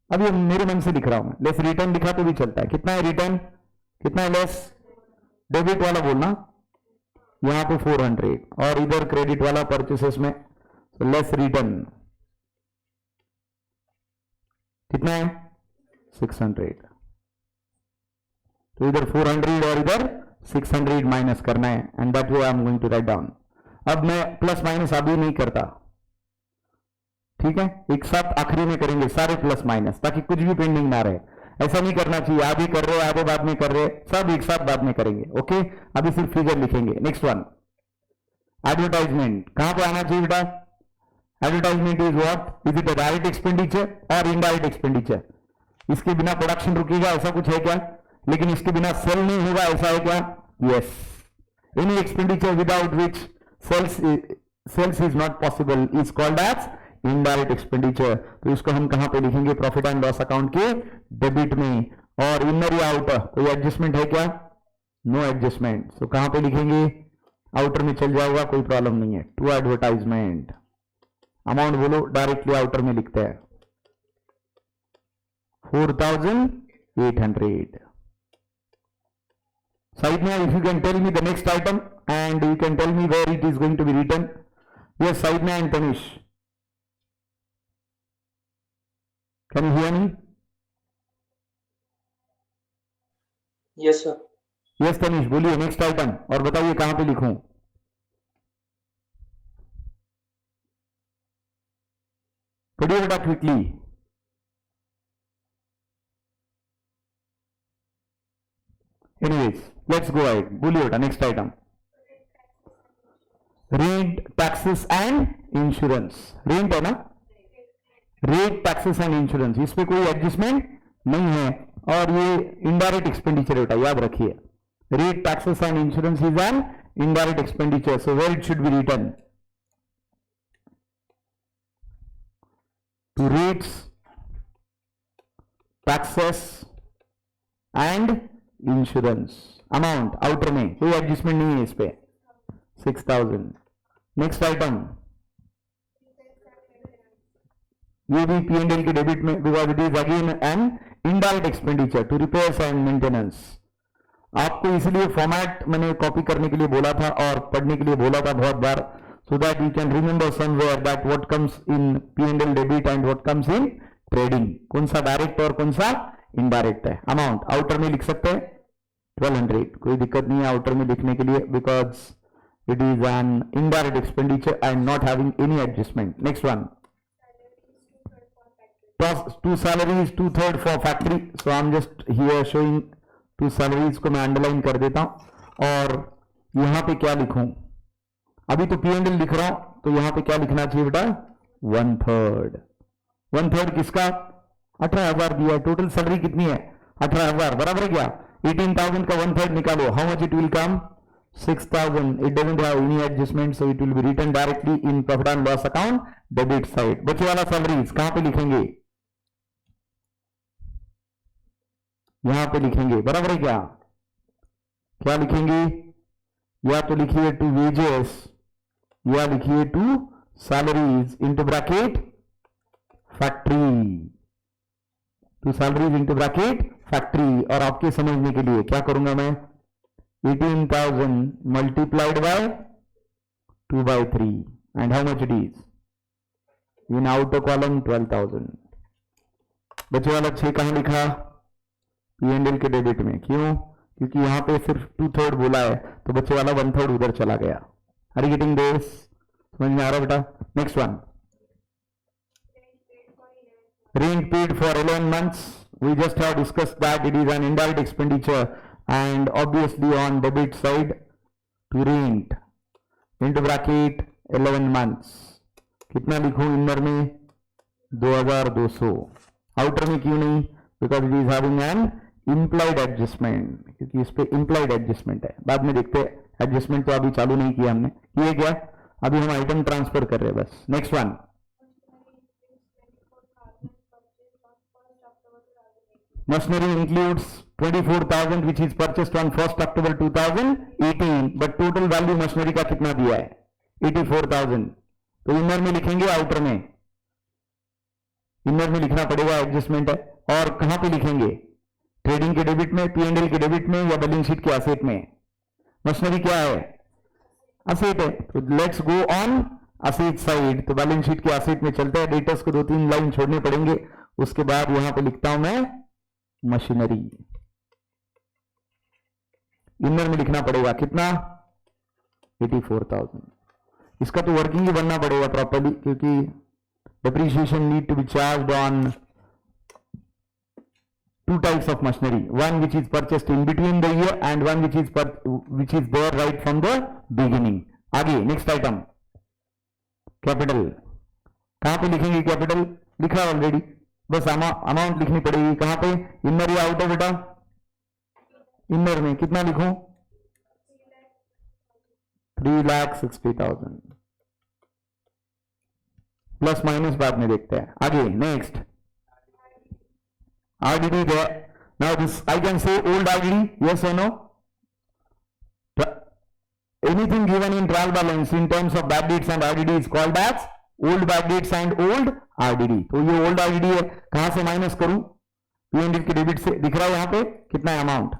[SPEAKER 1] अभी मेरे मन से लिख रहा हूं मैं, लेस रिटर्न लिखा तो भी चलता है। कितना है रिटर्न, कितना है लेस, डेबिट वाला बोलना, यहां पे 400 और इधर क्रेडिट वाला परचेसेस में, तो लेस रिटर्न कितना है 600। तो इधर 400 और इधर 600 माइनस करना है, and that way I am going to write down. अब मैं प्लस माइनस अभी नहीं करता, ठीक है, एक साथ आखिरी में करेंगे सारे प्लस माइनस, ताकि कुछ भी पेंडिंग ना रहे। ऐसा नहीं करना चाहिए आगे कर रहे आगे बाद में कर रहे, सब एक साथ बाद में करेंगे। ओके, अभी सिर्फ फिगर लिखेंगे। Next one, advertisement. कहां पे आना चाहिए बेटा? Advertisement is what, is it a direct expenditure और इनडायरेक्ट एक्सपेंडिचर? इसके बिना प्रोडक्शन रुकेगा ऐसा कुछ है क्या? लेकिन इसके बिना सेल नहीं होगा ऐसा है क्या? Yes. Any expenditure without which sales is not possible is called as indirect expenditure. तो इसको हम कहां पे लिखेंगे? प्रॉफिट एंड लॉस अकाउंट के डेबिट में। और इनर या आउटर कोई एडजस्टमेंट है क्या? No adjustment. तो कहां पे लिखेंगे? आउटर में चल जाएगा, कोई प्रॉब्लम नहीं है। टू एडवर्टाइजमेंट, अमाउंट बोलो, डायरेक्टली आउटर में लिखते हैं 4,800। साइड में, if you can tell me the next item and you can tell me where it is going to be written. Yes, side में, and Tanish, can you hear me?
[SPEAKER 3] Yes sir.
[SPEAKER 1] Yes Tanish, बोलिए नेक्स्ट आइटम और बताइए कहां पे लिखूं? पढ़िए बेटा quickly. Anyways let's go ahead, बोलिए बेटा next item. Rent, taxes and insurance. Rent है ना, रेट, टैक्सेस एंड इंश्योरेंस, इस पे कोई एडजस्टमेंट नहीं है, और ये इनडायरेक्ट एक्सपेंडिचर बेटा, याद रखिए। Rate, taxes and insurance is an indirect expenditure, so where it should be written? To rates, taxes and insurance. Amount outer में कोई एडजस्टमेंट नहीं है इस पे, 6,000। नेक्स्ट आइटम, ये भी पी एंड एल के डेबिट में, because it is again an indirect expenditure to repairs and maintenance. आपको इसलिए फॉर्मेट मैंने कॉपी करने के लिए बोला था और पढ़ने के लिए बोला था बहुत बार, so that you can remember somewhere that what comes in P&L debit and what comes in trading, कौन सा डायरेक्ट और कौन सा इनडायरेक्ट है। अमाउंट आउटर में लिख सकते हैं 1200, कोई दिक्कत नहीं है आउटर में लिखने के लिए, because it is an indirect expenditure and not having any adjustment. Next one, to salaries 2/3 for factory, so I am just here showing to salaries को मैं अंडरलाइन कर देता हूं। और यहां पे क्या लिखूं? अभी तो P&L लिख रहा हूं, तो यहां पे क्या लिखना चाहिए बेटा? 1/3। 1/3 किसका? 18,000 दिया। टोटल सैलरी कितनी है? 18,000, बराबर है क्या? 18,000 का 1/3 निकालो, how much it will come? 6,000। It doesn't have any adjustment, so it will be written directly in profit and loss account debit side. बचे वाला सैलरीज कहां पे लिखेंगे? यहां पे लिखेंगे, बराबर है क्या? क्या लिखेंगे? या तो लिखिए टू वेजेस, या लिखिए to salaries into bracket factory, to salaries into bracket factory. और आपके समझने के लिए क्या करूंगा मैं? 18,000 multiplied by 2/3 and how much it is in outer column 12,000। बचे वाला 6 कहां लिखा? P&L के डेबिट में। क्यों? क्योंकि यहां पे सिर्फ 2/3 बोला है, तो बच्चे वाला 1/3 उधर चला गया। Are you getting this? समझ में आ रहा बेटा? Next one, rent paid for 11 months. We just have discussed that it is an indirect expenditure and obviously on debit side to rent. Into bracket 11 months, कितना लिखूं इनर में 2200, आउटर में क्यों नहीं, because it is having N implied adjustment, क्योंकि इस पे इम्प्लाइड एडजस्टमेंट है, बाद में देखते हैं, एडजस्टमेंट तो अभी चालू नहीं किया हमने, ये क्या, अभी हम आइटम ट्रांसफर कर रहे हैं बस। Next one, machinery includes 24,000 which is purchased on 1st October 2018, but total value machinery का कितना दिया है 84,000, तो इनर में लिखेंगे आउटर में, इनर में लिखना पड़ेगा, एडजस्टमेंट है, और कहां पे लिखेंगे, ट्रेडिंग के डेबिट में, P&L के डेबिट में, या बैलेंस शीट के एसेट में। मशीनरी क्या है, असेट है, तो let's go on asset side, तो बैलेंस शीट के एसेट में चलते हैं, डेटर्स को 2-3 लाइन छोड़ने पड़ेंगे, उसके बाद यहां पे लिखता हूं मैं मशीनरी, इनर में लिखना पड़ेगा कितना 84,000, इसका तो वर्किंग ही बनना पड़ेगा प्रॉपर्ली, क्योंकि depreciation need to be charged on two types of machinery, one which is purchased in between the year and one which is there right from the beginning। आगे नेक्स्ट आइटम कैपिटल, कहां पे लिखेंगे कैपिटल, लिखा ऑलरेडी, बस अमाउंट लिखनी पड़ेगी, कहां पे, इनर या आउटर बेटा, इनर में, कितना लिखूं 3,60,000, प्लस माइनस बाद में देखते हैं। आगे next RDD there, now this I can say old RDD, yes or no, anything given in trial balance in terms of bad debts and RDD is called as old bad debts and old RDD। तो ये old RDD है, कहां से माइनस करूं, P&L के डेबिट से, दिख रहा है यहां पे कितना amount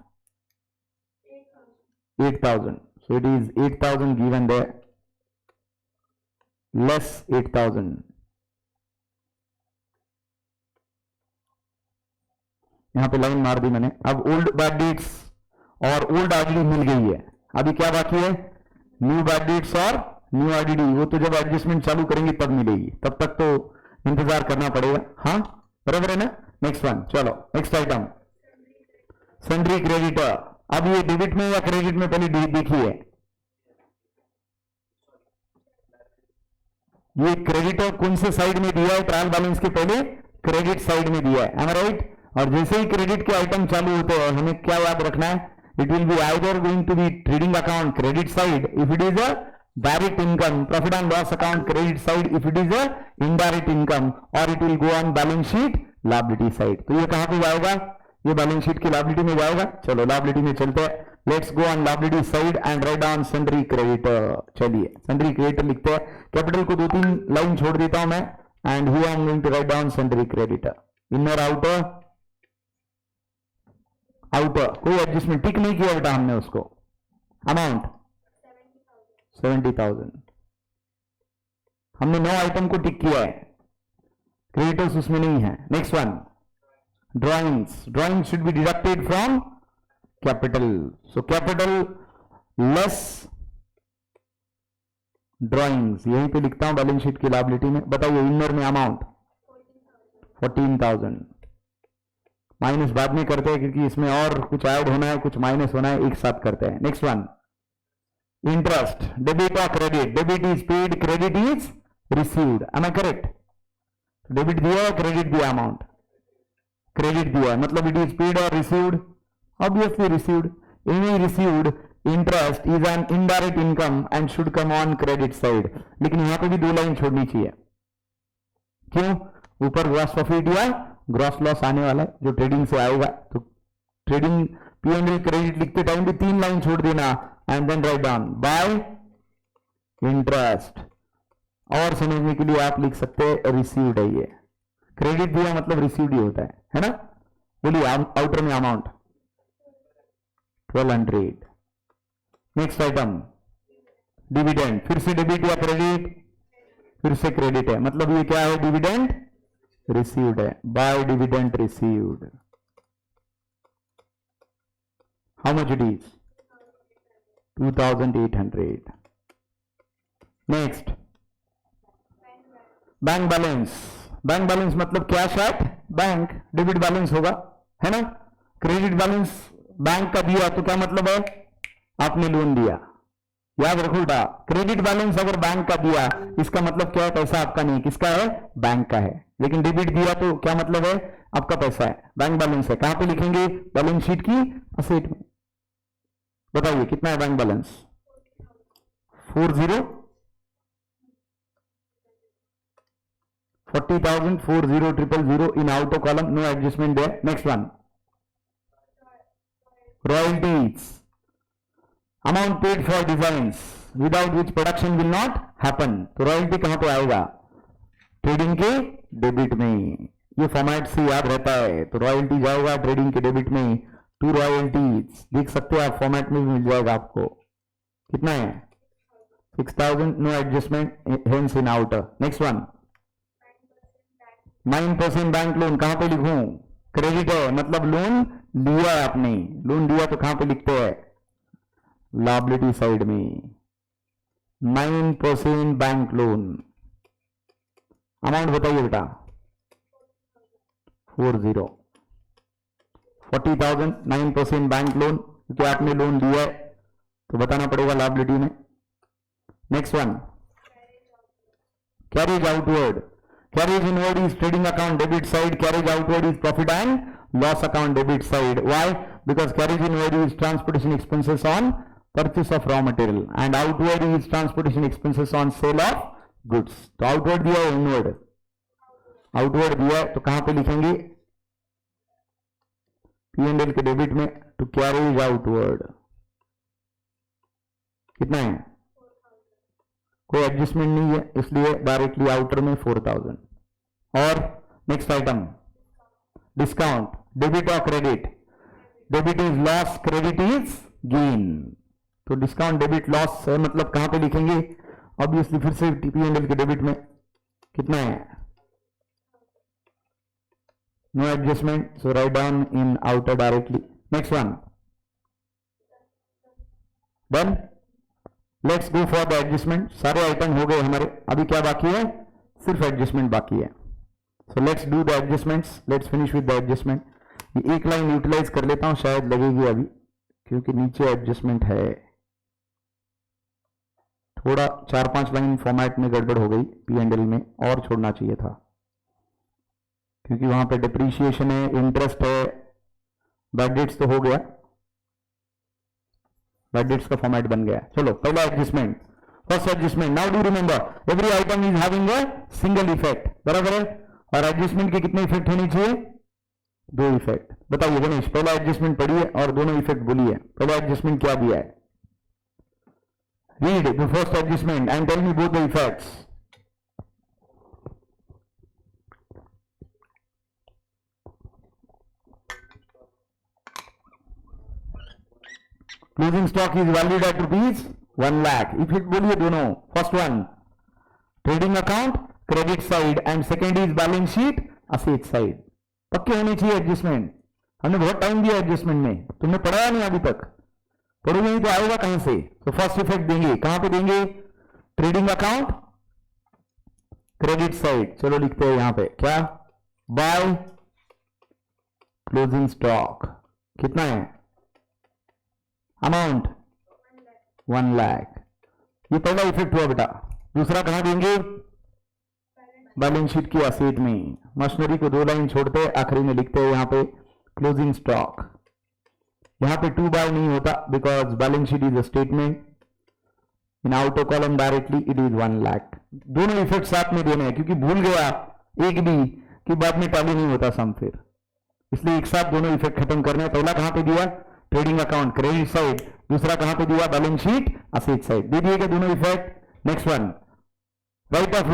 [SPEAKER 1] 8,000, so it is 8,000 given there less 8,000, यहां पे लाइन मार दी मैंने। अब ओल्ड बैड डेट्स और ओल्ड आरडीडी मिल गई है, अभी क्या बाकी है, न्यू बैड डेट्स और न्यू आरडीडी, वो तो जब एडजस्टमेंट चालू करेंगे तब मिलेगी, तब तक तो इंतजार करना पड़ेगा, हाँ बराबर है ना। नेक्स्ट वन, चलो नेक्स्ट आइटम सन्ड्री क्रेडिटर, अब ये डेबिट में या क्रेडिट में, पहले देखिए, ये क्रेडिटर कौन से साइड में दिया है, ट्रायल बैलेंस के पहले क्रेडिट साइड में दिया है, एम आई राइट, और जैसे ही क्रेडिट के आइटम चालू होते हैं हमें क्या याद रखना है, it will be either going to be trading account credit side if it is a direct income, profit and loss account credit side if it is a indirect income, और it will go on balance sheet liability side. तो ये कहां पे जाएगा, ये बैलेंस शीट की लायबिलिटी में जाएगा। चलो लायबिलिटी में चलते हैं, let's go on liability side and write down sundry creditor. चलिए सन्ड्री क्रेडिटर लिखते हैं, कैपिटल को 2-3 लाइन छोड़ देता हूं मैं, and here I am going to write down sundry creditor, inner outer, outer कोई एडजस्टमेंट टिक नहीं किया बेटा हमने उसको, अमाउंट 70,000, हमने 9 आइटम को टिक किया है, क्रेडिटर्स उसमें नहीं है। Next one drawings, drawing should be deducted from capital, so capital less drawings, यहीं पे लिखता हूं बैलेंस शीट की लायबिलिटी में। बताइए इनर में अमाउंट 14,000, माइनस बाद में करते हैं क्योंकि इसमें और कुछ ऐड होना है, कुछ माइनस होना है, एक साथ करते हैं। नेक्स्ट वन इंटरेस्ट, डेबिट और credit, debit is paid, credit is received, am I correct, debit दिया है, क्रेडिट दिया, अमाउंट क्रेडिट दिया है, मतलब इट इज पेड और received, obviously received, any received interest is an indirect income and should come on credit side, लेकिन यहां पे भी 2 लाइन छोड़नी चाहिए, क्यों, ऊपर ग्रॉस प्रॉफिट या ग्रॉस लॉस आने वाला है जो ट्रेडिंग से आएगा, तो ट्रेडिंग P&L क्रेडिट लिखते टाइम भी 3 लाइन छोड़ देना, and then write down by interest, और समझने के लिए आप लिख सकते हैं रिसीव्ड है, ये क्रेडिट दिया मतलब रिसीव्ड ही होता है ना। बोलिए आउटर में अमाउंट 1200। नेक्स्ट आइटम डिविडेंड, फिर से डेबिट या क्रेडिट, फिर से क्रेडिट है, मतलब ये क्या है, डिविडेंड रिसीव्ड है, by dividend received, how much it is 2,800। Next bank balance, bank balance मतलब cash at bank, debit balance होगा है ना, क्रेडिट बैलेंस बैंक का दिया तो क्या मतलब है, आपने लोन दिया, याद रखो बेटा, क्रेडिट बैलेंस अगर बैंक का दिया इसका मतलब क्या है, पैसा आपका नहीं, किसका है, बैंक का है। लेकिन डेबिट दिया तो क्या मतलब है, आपका पैसा है, बैंक बैलेंस है। कहां पे लिखेंगे, बैलेंस शीट की असेट में। बताइए कितना है bank balance, 40,000 40,000 in outer column, no adjustment there. Next one, royalties, amount paid for designs without which production will not happen. तो रॉयल्टी कहां पे आएगा, ट्रेडिंग के डेबिट में। ये फॉर्मेट से याद रहता है, तो रॉयल्टी जाएगा ट्रेडिंग के डेबिट में, टू रॉयल्टीज। देख सकते हैं आप, फॉर्मेट में भी मिल जाएगा आपको। कितना है, 6,000, no adjustment hence in outer. Next one, 9% bank loan, कहां पे लिखूं, क्रेडिट है मतलब लोन लिया है आपने, लोन लिया तो कहां पे लिखते हैं, लायबिलिटी साइड में। 9% बैंक लोन, अमाउंट बताइए बेटा, 40,000 9% बैंक लोन, क्योंकि आपने लोन लिया है तो बताना पड़ेगा लायबिलिटी में। Next one, carriage outward, carriage inward is trading account debit side, carriage outward is profit and loss account debit side. Why? Because carriage inward is transportation expenses on purchase of raw material and outward is transportation expenses on sale of goods. तो outward दिया है, inward, outward दिया है, तो कहां पे लिखेंगे, P&L के डेबिट में, to carriage outward। कितना है, कोई एडजस्टमेंट नहीं है, इसलिए डायरेक्टली आउटर में 4,000। और नेक्स्ट आइटम, डिस्काउंट, डेबिट और credit, debit is loss, credit is gain. तो डिस्काउंट डेबिट लॉस है, मतलब कहां पे लिखेंगे, ऑब्वियसली फिर से P&L के डेबिट में। कितना है, no adjustment, so write down in outer directly. Next one, done. Let's go for the adjustment. सारे आइटम हो गए हमारे, अभी क्या बाकी है, सिर्फ एडजस्टमेंट बाकी है। So let's do the adjustments, let's finish with the adjustment. ये एक लाइन यूटिलाइज कर लेता हूं, शायद लगेगी अभी, क्योंकि नीचे एडजस्टमेंट है। थोड़ा 4-5 लाइन फॉर्मेट में गड़बड़ हो गई, P&L में और छोड़ना चाहिए था, क्योंकि वहां पे डिप्रीशिएशन है, इंटरेस्ट है, बैड डेट्स तो हो गया, बैड डेट्स का फॉर्मेट बन गया। चलो पहला adjustment, first adjustment. Now do remember every item is having a single effect, बराबर है, और एडजस्टमेंट के कितने इफेक्ट होने चाहिए, 2 इफेक्ट। बताइए गणेश, पहला एडजस्टमेंट पढ़िए और दोनों इफेक्ट बोलिए। पहला एडजस्टमेंट क्या दिया है, read the first adjustment and tell me both the effects. Closing stock is valued at ₹1 lakh. Effect बोलिए दोनों। First one trading account credit side and second is balance sheet asset side. पक्के होने चाहिए एडजस्टमेंट, हमने बहुत टाइम दिया एडजस्टमेंट में, तुमने पढ़ाया नहीं अभी तक, पढ़ोगे नहीं तो आएगा कहां से। तो फर्स्ट इफेक्ट देंगे, कहां पे देंगे, ट्रेडिंग अकाउंट क्रेडिट साइड। चलो लिखते हैं यहां पे, क्या, बाय क्लोजिंग स्टॉक। कितना है, अमाउंट 1 लाख। ये पहला इफेक्ट हुआ बेटा। दूसरा कहां देंगे, बैलेंस शीट की असेट में। मशीनरी को 2 लाइन छोड़ते आखिरी में लिखते हैं यहां पे क्लोजिंग स्टॉक। यहां पे 2 बाय नहीं होता, because balance sheet is a statement, in outer column directly it is 1 lakh. दोनों इफेक्ट साथ में देने हैं, क्योंकि भूल गया एक भी कि बाद में टैली नहीं होता सम, फिर इसलिए एक साथ दोनों इफेक्ट खत्म करने हैं। पहला कहां पे दिया, ट्रेडिंग अकाउंट क्रेडिट साइड, दूसरा कहां पे दिया, बैलेंस शीट असेट साइड। दे दिएगा दोनों effect. Next one, right of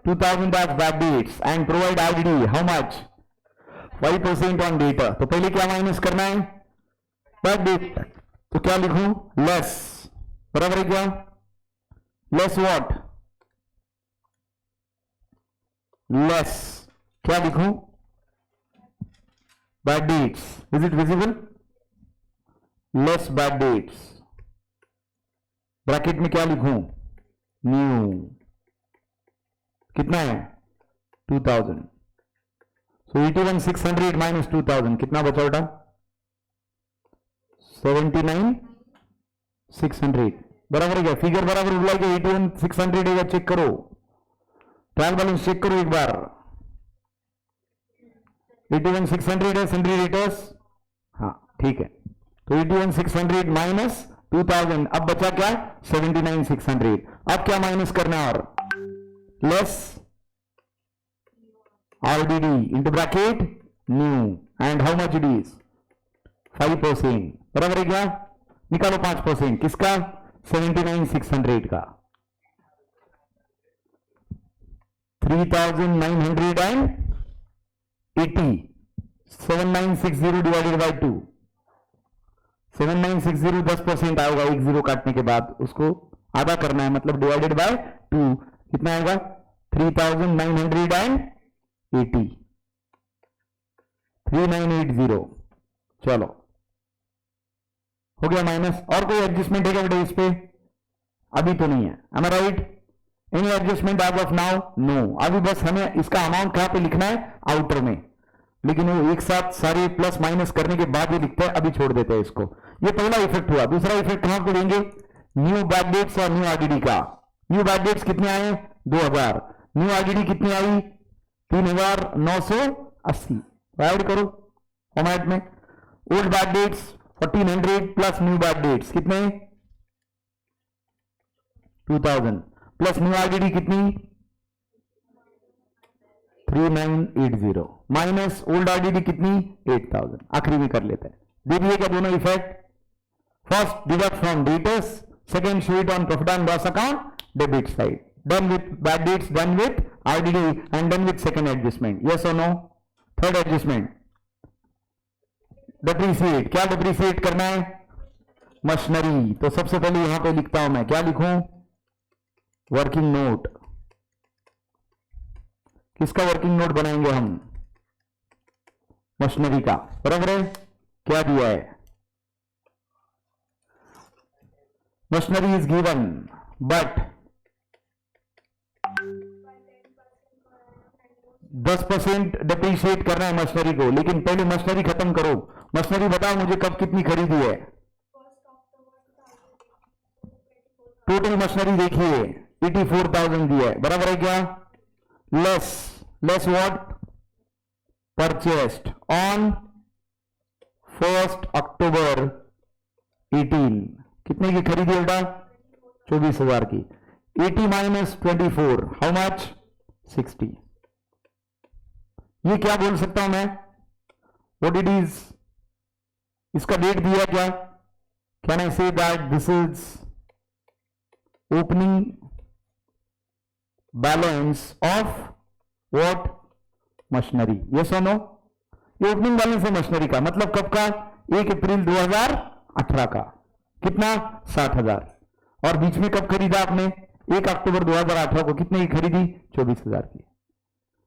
[SPEAKER 1] ₹2,000 as bad dates and provide IDD, how much, 5% on data। तो पहले क्या माइनस करना है, बैड डेट, तो क्या लिखूं, लेस, बराबर है क्या, लेस व्हाट, लेस, क्या लिखूं, bad dates, is it visible, less bad dates, bracket में क्या लिखूं, न्यू। कितना है, 2000। सो 81,600 माइनस 2000 कितना बचा बेटा, 79 600 बराबर है क्या? फिगर बराबर बोला कि 81,600 है, चेक करो, ट्रायल बैलेंस चेक करो एक बार। 81,600 है सन्ड्री डेटर्स, हाँ ठीक है। तो 81,600 माइनस 2000, अब बचा क्या? 79,600। अब क्या माइनस करना है? और less RDD into bracket new, and how much it is? 5%, बराबर है क्या? निकालो 5%, किसका? 79,600 का। 3,980, 7960 डिवाइडेड बाई 2, 7960 10% आएगा, एक जीरो काटने के बाद उसको आधा करना है, मतलब डिवाइडेड बाय 2, कितना आएगा? 3,980, 3980। चलो हो गया माइनस। और कोई एडजस्टमेंट है क्या बेटा इस पे? अभी तो नहीं है, am I right? Any adjustment as of now? No. अभी बस हमें इसका अमाउंट कहां पे लिखना है? आउटर में, लेकिन वो एक साथ सारे प्लस माइनस करने के बाद ये लिखता है, अभी छोड़ देते हैं इसको। ये पहला इफेक्ट हुआ। दूसरा इफेक्ट कहां को देंगे? न्यू बैड डेट्स और न्यू आरडीडी का। न्यू बैड डेट्स कितने आए? 2000। न्यू आरडीडी कितनी आई? 3,980। ऐड करो फॉर्मेट में। Old bad dates 1400 plus new bad dates कितने? 2000 प्लस न्यू आरडीडी कितनी? 3980 माइनस ओल्ड आरडीडी कितनी? 8000। आखिरी में कर लेते हैं। दे दिए क्या दोनों effect? First deduct from debtors, second show it on profit and loss account debit side, done with bad debts, done with RDD and done with second adjustment. Yes और नो? Third adjustment depreciate. क्या डिप्रीशिएट करना है? मशीनरी। तो सबसे पहले यहां पे लिखता हूं मैं, क्या लिखूं? Working note. किसका वर्किंग नोट बनाएंगे हम? मशीनरी का, बराबर है। क्या दिया है? मशीनरी इज गिवन बट 10% डिप्रीशिएट करना है मशीनरी को, लेकिन पहले मशीनरी खत्म करो। मशीनरी बताओ मुझे कब कितनी खरीदी है? टोटल मशीनरी देखिए 84,000 दिया है, बराबर है क्या? Less what? Purchased on 1 October 18। कितने की खरीदी बेटा? 24,000 की। 80 माइनस 24 हाउ मच? 60। ये क्या बोल सकता हूं मैं? What it is? इसका डेट दिया क्या? Can I say that this is opening balance of what? Machinery. Yes और नो? ये ओपनिंग बैलेंस है मशीनरी का, मतलब कब का? 1 अप्रैल 2018 का। कितना? 60,000। और बीच में कब खरीदा आपने? 1 अक्टूबर 2018 को। कितने की खरीदी? 24,000 की।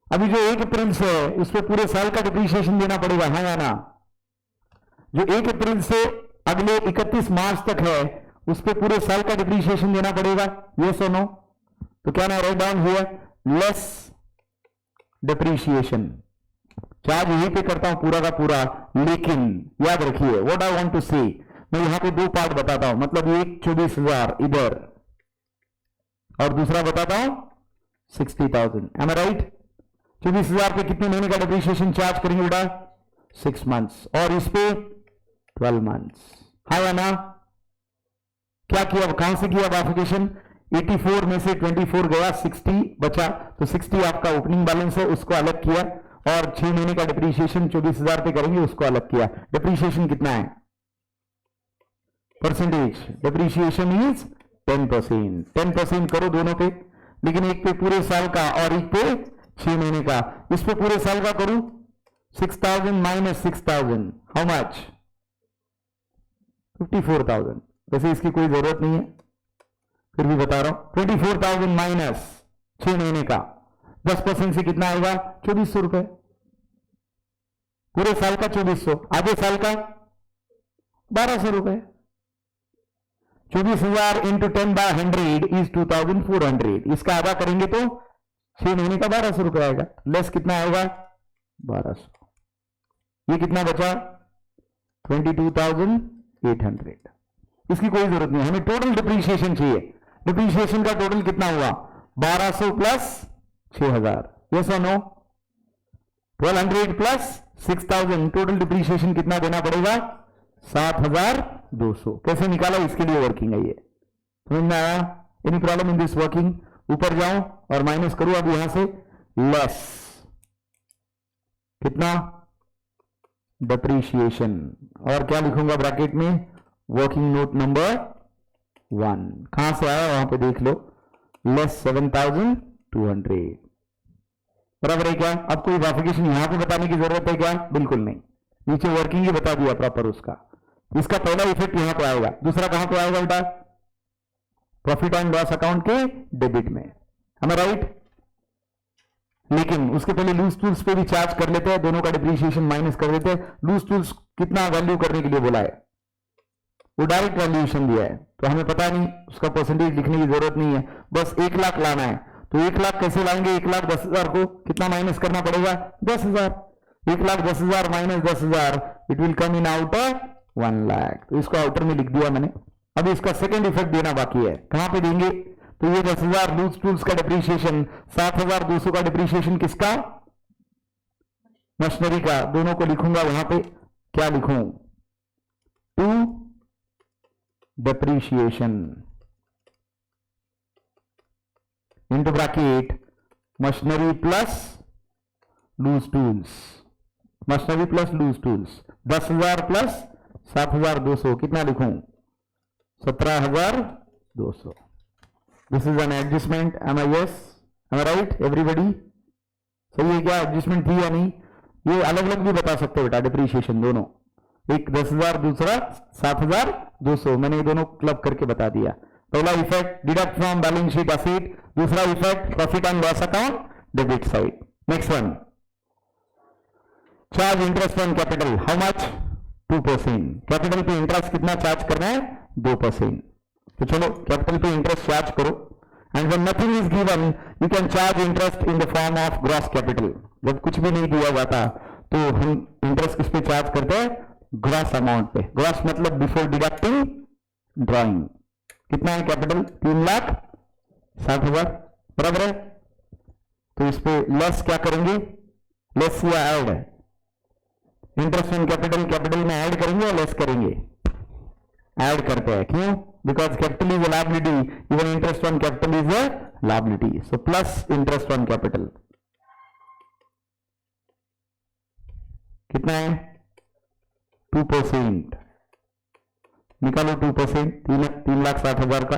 [SPEAKER 1] अभी जो 1 अप्रैल से है उस पर पूरे साल का डिप्रीशिएशन देना पड़ेगा, हाँ या ना? जो 1 अप्रैल से अगले 31 मार्च तक है उस पर पूरे साल का डिप्रीशिएशन देना पड़ेगा। यस और नो? तो क्या ना write down here less depreciation. Charge यहीं पे करता हूं पूरा का पूरा, लेकिन याद रखिए व्हाट आई वांट टू से, मैं यहां पे दो पार्ट बताता हूं, मतलब एक 24,000 इधर और दूसरा बताता हूं 60,000। M I right? 24,000 पे कितने महीने का डिप्रीशिएशन चार्ज करेंगे बेटा? 6 मंथ्स, और इस पे 12 मंथ्स। हाँ या ना? क्या किया? कहां से किया बाइफिकेशन? 84 में से 24 गया, 60 बचा, तो 60 आपका ओपनिंग बैलेंस है, उसको अलग किया, और 6 महीने का डिप्रीशिएशन 24,000 पे करेंगे, उसको अलग किया। डिप्रीशिएशन कितना है? Percentage depreciation is 10%। 10% करो दोनों पे, लेकिन एक पे पूरे साल का और एक पे 6 महीने का। इस पे पूरे साल का करूं 6,000 माइनस 6,000 हाउ मच? 54,000। वैसे इसकी कोई जरूरत नहीं है, फिर भी बता रहा हूं। 24,000 माइनस 6 महीने का 10% से कितना आएगा? 2,400 रुपए। पूरे साल का 2,400, आधे साल का 1,200 रुपए। 24,000 इंटू 10/100 इज 2,400। इसका आधा करेंगे तो 6 महीने का 1,200 रुपए आएगा। लेस कितना आएगा? 1,200। ये कितना बचा? 22,800। इसकी कोई जरूरत नहीं, हमें टोटल डिप्रीशिएशन चाहिए। डिप्रीशिएशन का टोटल कितना हुआ? 1200 प्लस 6000, यस और नो? 1200 प्लस 6000, टोटल डिप्रीशिएशन कितना देना पड़ेगा? 7200। कैसे निकाला, इसके लिए वर्किंग है ये, समझ में आया? Any problem in this working? ऊपर जाऊं और माइनस करूं अब यहां से, लेस कितना? डिप्रीशिएशन, और क्या लिखूंगा ब्रैकेट में? Working note number 1। कहां से आया वहां पे देख लो, लेस 7200, बराबर है क्या? अब कोई वाफिकेशन यहां पे बताने की जरूरत है क्या? बिल्कुल नहीं, नीचे वर्किंग ही बता दिया प्रॉपर उसका। इसका पहला इफेक्ट यहां पे आएगा, दूसरा कहां पे आएगा बेटा? प्रॉफिट एंड लॉस अकाउंट के डेबिट में, हमें राइट? लेकिन उसके पहले लूज टूल्स पे भी चार्ज कर लेते हैं, दोनों का डिप्रीशिएशन माइनस कर देते हैं। लूज टूल्स कितना वैल्यू करने के लिए बोला है? वो डायरेक्ट वैल्यूएशन दिया है, तो हमें पता नहीं, उसका परसेंटेज लिखने की जरूरत नहीं है, बस 1 लाख लाना है। तो 1 लाख कैसे लाएंगे? 1,10,000 को कितना माइनस करना पड़ेगा? 10,000। 1,10,000 minus 10,000, it will come in outer 1 lakh. तो इसको आउटर में लिख दिया मैंने। अब इसका सेकंड इफेक्ट देना बाकी है, कहां पे देंगे? तो ये 10,000 लूज टूल्स का डिप्रीशिएशन, 7,200 का डिप्रीशिएशन किसका? मशीनरी का। दोनों को लिखूंगा वहां पे, क्या लिखूं? To depreciation into bracket machinery plus loose tools, machinery plus loose tools, 10,000 plus 7,200, कितना लिखूं? 17,200। This is an adjustment, am I yes? Am I right everybody? सही है क्या? एडजस्टमेंट थी या नहीं? ये अलग अलग भी बता सकते हो बेटा, डिप्रीशिएशन दोनों, एक 10,000 दूसरा 7,200, मैंने ये दोनों क्लब करके बता दिया। पहला effect deduct from balance sheet asset, दूसरा effect profit and loss account debit side. Next one, charge interest on capital, how much? 2%। Capital पे इंटरेस्ट कितना चार्ज करना है? 2%। तो चलो कैपिटल पे इंटरेस्ट चार्ज करो, and when nothing is given you can charge interest in the form of gross capital. जब कुछ भी नहीं दिया जाता तो हम इंटरेस्ट किस पे चार्ज करते हैं? ग्रॉस अमाउंट पे। ग्रॉस मतलब बिफोर डिडक्टिंग ड्रॉइंग। कितना है कैपिटल? 3,60,000, बराबर है? तो इस पे लेस क्या करेंगे? लेस या add? Interest on capital, capital में ऐड करेंगे या लेस करेंगे? ऐड करते हैं, क्यों? Because capital is a liability, even interest on capital is a liability, so plus interest on capital. कितना है? 2%। निकालो 2%, 3,60,000 का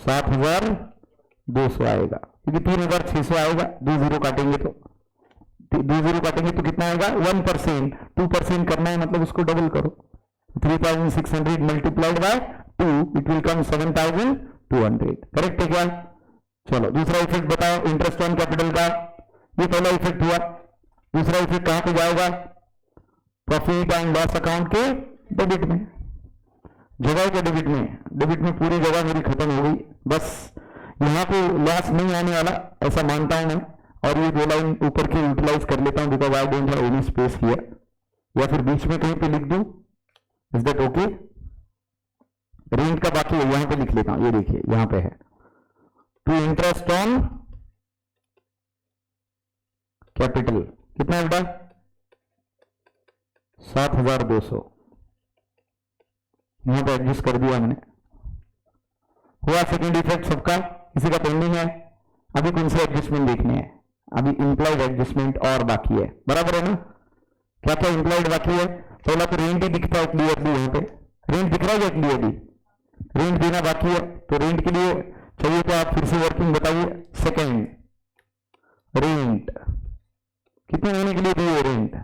[SPEAKER 1] 7,200 आएगा, क्योंकि 3,600 आएगा, 2 जीरो काटेंगे तो 2 जीरो काटेंगे तो कितना आएगा? 1%। 2% करना है मतलब उसको डबल करो, 3,600 multiplied by 2, it will come 7,200। Correct है क्या? चलो दूसरा इफेक्ट बताओ इंटरेस्ट ऑन कैपिटल का। ये पहला इफेक्ट हुआ, दूसरा इफेक्ट कहां पे जाएगा? प्रॉफिट एंड लॉस अकाउंट के डेबिट में। जगह के डेबिट में, डेबिट में पूरी जगह मेरी खत्म हो गई, बस यहां पे लॉस नहीं आने वाला ऐसा मानता हूं मैं, और ये 2 लाइन ऊपर की यूटिलाइज कर लेता हूं because I don't have any space here, या फिर बीच में कहीं पे लिख दूं, इज दैट ओके? रेंट का बाकी है, यहां पे लिख लेता हूं, ये देखिए यहां पे है, टू इंटरेस्ट ऑन कैपिटल। कितना है बेटा? 7,200। यहां पे एडजस्ट कर दिया मैंने। हुआ सेकेंड इफेक्ट सबका? किसी का पेंडिंग है? अभी कौन से एडजस्टमेंट देखने हैं? अभी इंप्लाइड एडजस्टमेंट और बाकी है, बराबर है ना? क्या क्या इंप्लाइड बाकी है? पहला तो रेंट ही दिखता है क्लियरली, यहां पे रेंट दिख रहा है क्लियरली, रेंट देना बाकी है, तो रेंट के लिए चाहिए तो आप फिर से वर्किंग बताइए। सेकेंड, रेंट कितने महीने के लिए दिए? Rent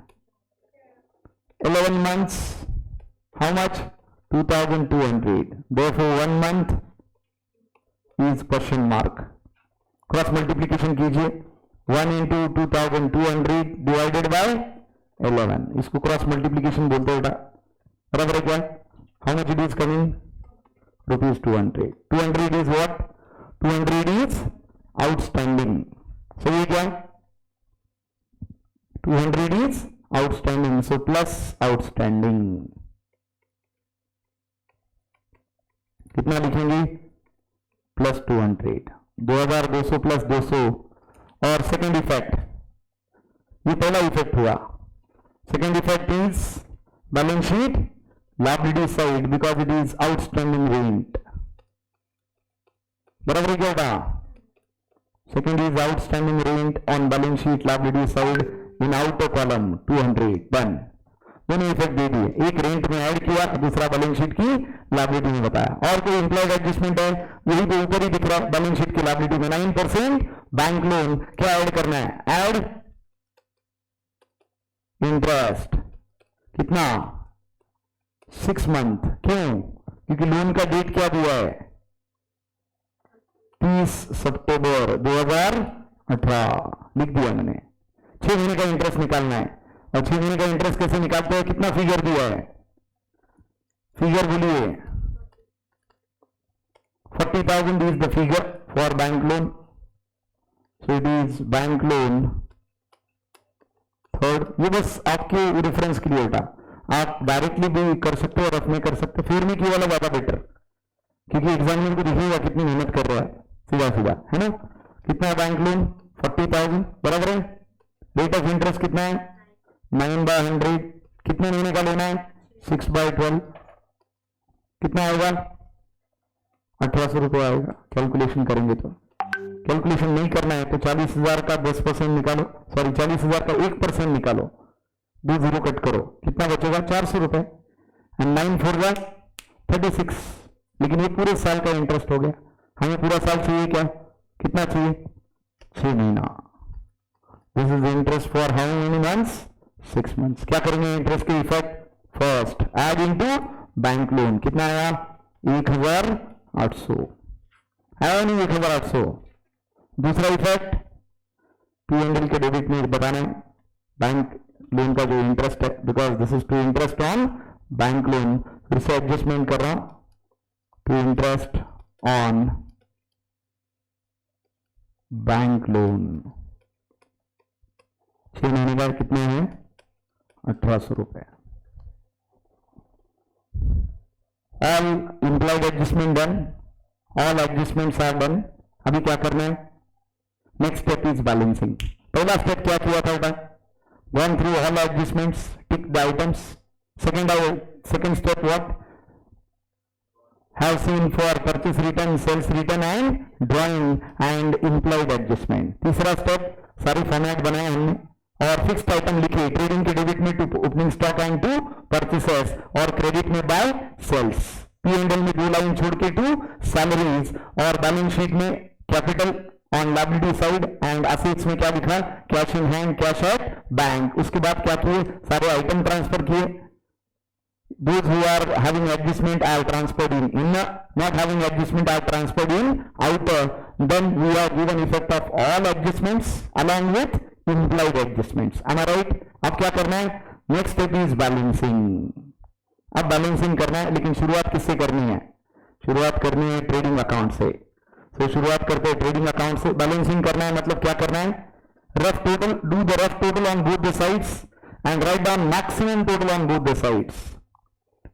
[SPEAKER 1] 11 months, how much? 2,200, therefore 1 month is question mark। Cross multiplication कीजिए, 1 into 2,200 डिवाइडेड बाय 11, इसको क्रॉस मल्टीप्लीकेशन बोलते हैं बेटा, बराबर है क्या? How much it is coming? ₹200। 200 is what? 200 is outstanding, सही है क्या? 200 is outstanding, so plus outstanding। कितना लिखेंगे प्लस 200, 2200 प्लस 200। और सेकेंड इफेक्ट, ये पहला इफेक्ट हुआ। Second effect is balance sheet liability side because it is outstanding rent. बराबर है क्या होगा? Second is outstanding rent on balance sheet liability side in outer column 200 done. दोनों इफेक्ट दे दिए, एक रेंट में ऐड किया, दूसरा बैलेंस शीट की लायबिलिटी में बताया। और कोई इंप्लॉयड एडजस्टमेंट है, यही तो ऊपर ही दिख रहा है बैलेंस शीट की लायबिलिटी में 9% बैंक लोन। क्या ऐड करना है? Add interest. कितना? 6 मंथ। क्यों? क्योंकि लोन का डेट क्या दिया है? 30 सितंबर 2018 लिख दिया मैंने। 6 महीने का इंटरेस्ट निकालना है। और 6 महीने का इंटरेस्ट कैसे निकालते हैं? कितना फिगर दिया है? फिगर बोलिए। 40,000 is the figure for bank loan. So it is bank loan third. ये बस आपके रेफरेंस के लिए होता, आप डायरेक्टली भी कर सकते हो और अपने कर सकते हो। फिर में क्यों वाला ज्यादा बेटर, क्योंकि एग्जामिनर को दिखेगा कितनी मेहनत कर रहा है, सीधा सीधा है ना। कितना है बैंक लोन? 40,000 बराबर है। रेट ऑफ इंटरेस्ट कितना है? 9/100। कितने महीने का लेना है? 6/12। कितना आएगा? 1800 रुपये आएगा। कैलकुलेशन करेंगे तो, कैलकुलेशन नहीं करना है तो 40,000 का 10% निकालो, सॉरी 40,000 का 1% निकालो, 2 जीरो कट करो, कितना बचेगा? 400 रुपए। एंड 9 4 36। लेकिन ये पूरे साल का इंटरेस्ट हो गया। हमें पूरा साल चाहिए क्या? कितना चाहिए? 6 महीना। This is interest for how many months? 6 months. क्या करेंगे इंटरेस्ट के effect? First aid into bank loan. कितना आया? 1,800 है नहीं? 1,800। दूसरा इफेक्ट P&L के डेबिट में बताना है बैंक लोन का जो इंटरेस्ट है, because this is to interest on bank loan. फिर से एडजस्टमेंट कर रहा हूं, to interest on bank loan. 6 महीने का कितने हैं? 1800 रुपए। All employed adjustment done, all adjustments are done. अभी क्या करना है? Next step is balancing. पहला स्टेप क्या किया था बेटा? Gone through all adjustments, tick the items. Second step what? Have seen for purchase return, sales return and drawing and employed adjustment. तीसरा स्टेप सारी फॉर्मेट बनाए हमने और फिक्स्ड आइटम लिखे, ट्रेडिंग के डेबिट में to opening stock and to purchases, और क्रेडिट में बाय सेल्स। P&L में 2 लाइन छोड़ के टू सैलरीज, और बैलेंस शीट में capital on liability side and assets में क्या लिखा? Cash in hand, cash at bank. उसके बाद क्या किए? सारे आइटम ट्रांसफर किए। Those who are having adjustment are transferred in inner, not having adjustment are transferred in outer. Then we are given effect of all adjustments along with implied adjustments. Am I right? अब क्या करना है? Next step is balancing. अब बैलेंसिंग करना है, लेकिन शुरुआत किससे करनी है? शुरुआत करनी है ट्रेडिंग अकाउंट से। तो शुरुआत करते हैं ट्रेडिंग अकाउंट से। बैलेंसिंग करना है मतलब क्या करना है? Rough total, do the rough total on both the sides and write down maximum total on both the sides.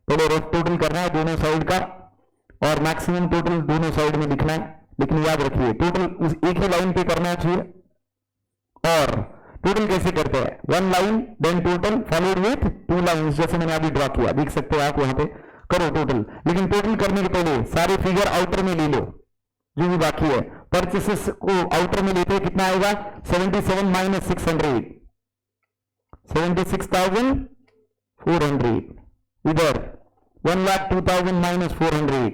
[SPEAKER 1] पहले रफ टोटल करना है दोनों साइड का, और मैक्सिमम टोटल दोनों साइड में लिखना है। लेकिन याद रखिए टोटल उस एक ही लाइन पे करना चाहिए। और टोटल कैसे करते हैं? 1 line then total followed with 2 lines, जैसे मैंने अभी ड्रॉ किया, देख सकते हो आप वहां पे। करो टोटल, लेकिन टोटल करने के पहले सारे फिगर आउटर में ले लो जो भी बाकी है। परचेसेस को आउटर में लेते हैं, कितना आएगा? 77 माइनस 600, 76,400। इधर 1,02,000 माइनस 400,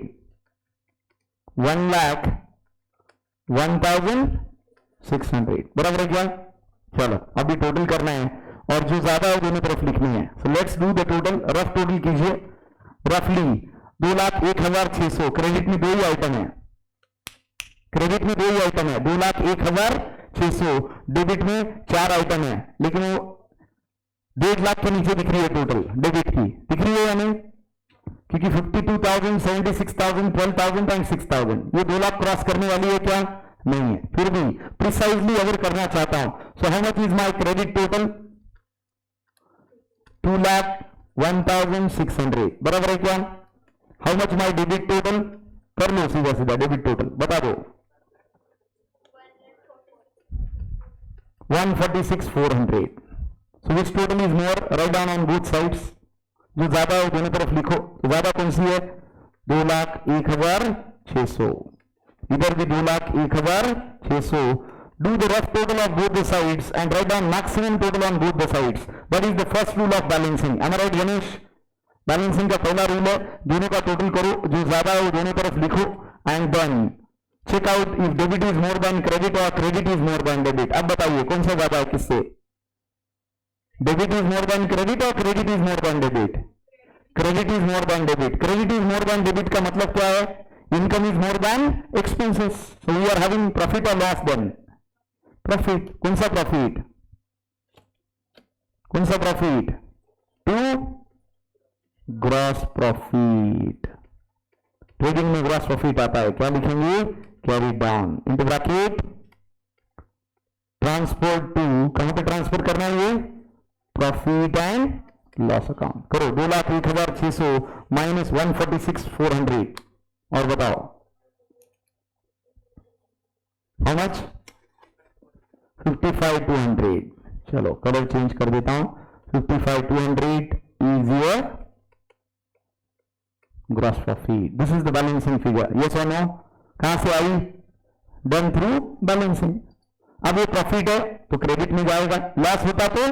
[SPEAKER 1] 1,01,600। बराबर है क्या? चलो अभी टोटल करना है, और जो ज्यादा है दोनों तरफ लिखनी है। So let's do the total. Rough total कीजिए। रफली 2,01,600। क्रेडिट में 2 ही आइटम है, क्रेडिट में 2 ही आइटम है, 2,01,600। डेबिट में 4 आइटम है, लेकिन वो 1.5 लाख के नीचे दिख रही है टोटल डेबिट की, दिख रही है या नहीं? क्योंकि 52,000, 76,000, 12,000 एंड 6,000, ये 2 लाख क्रॉस करने वाली है क्या? नहीं है। फिर भी प्रिसाइजली अगर करना चाहता हूं, so how much is my credit total? 2,01,600। बराबर है क्या? How much my debit total? कर लो सीधा सीधा डेबिट टोटल बता दो 146,400. So which total is more? Write down on both sides. जो ज्यादा है दोनों तरफ लिखो. तो ज्यादा कौन सी है? 2,01,600. इधर भी 2,01,600. Do the rough total of both the sides and write down maximum total on both the sides. That is the first rule of balancing. Am I right, Ganesh? Balancing का पहला रूल है दोनों का टोटल करो, जो ज्यादा है वो दोनों तरफ लिखो and then check out if debit is more than credit और credit is more than debit. अब बताइए कौन सा ज्यादा है किससे? Debit is more than credit और credit is more than debit? Credit is more than debit. Credit is more than debit का मतलब क्या है? Income is more than expenses. So we are having profit और लॉस देन प्रॉफिट. कौन सा प्रॉफिट? कौन सा profit? To gross profit. Trading में ग्रॉस प्रॉफिट आता है, क्या लिखेंगे? Carry down into bracket transfer to. कहां पे ट्रांसफर करना है? ये प्रॉफिट एंड लॉस अकाउंट. करो 2,01,600 माइनस 146,400 और बताओ हाउ मच? 55,200. चलो कलर चेंज कर देता हूं. 55,200 is your gross profit. This is the balancing figure. Yes और नो? कहां से आई? Done through balancing. अब ये प्रॉफिट है तो क्रेडिट में जाएगा, लॉस होता तो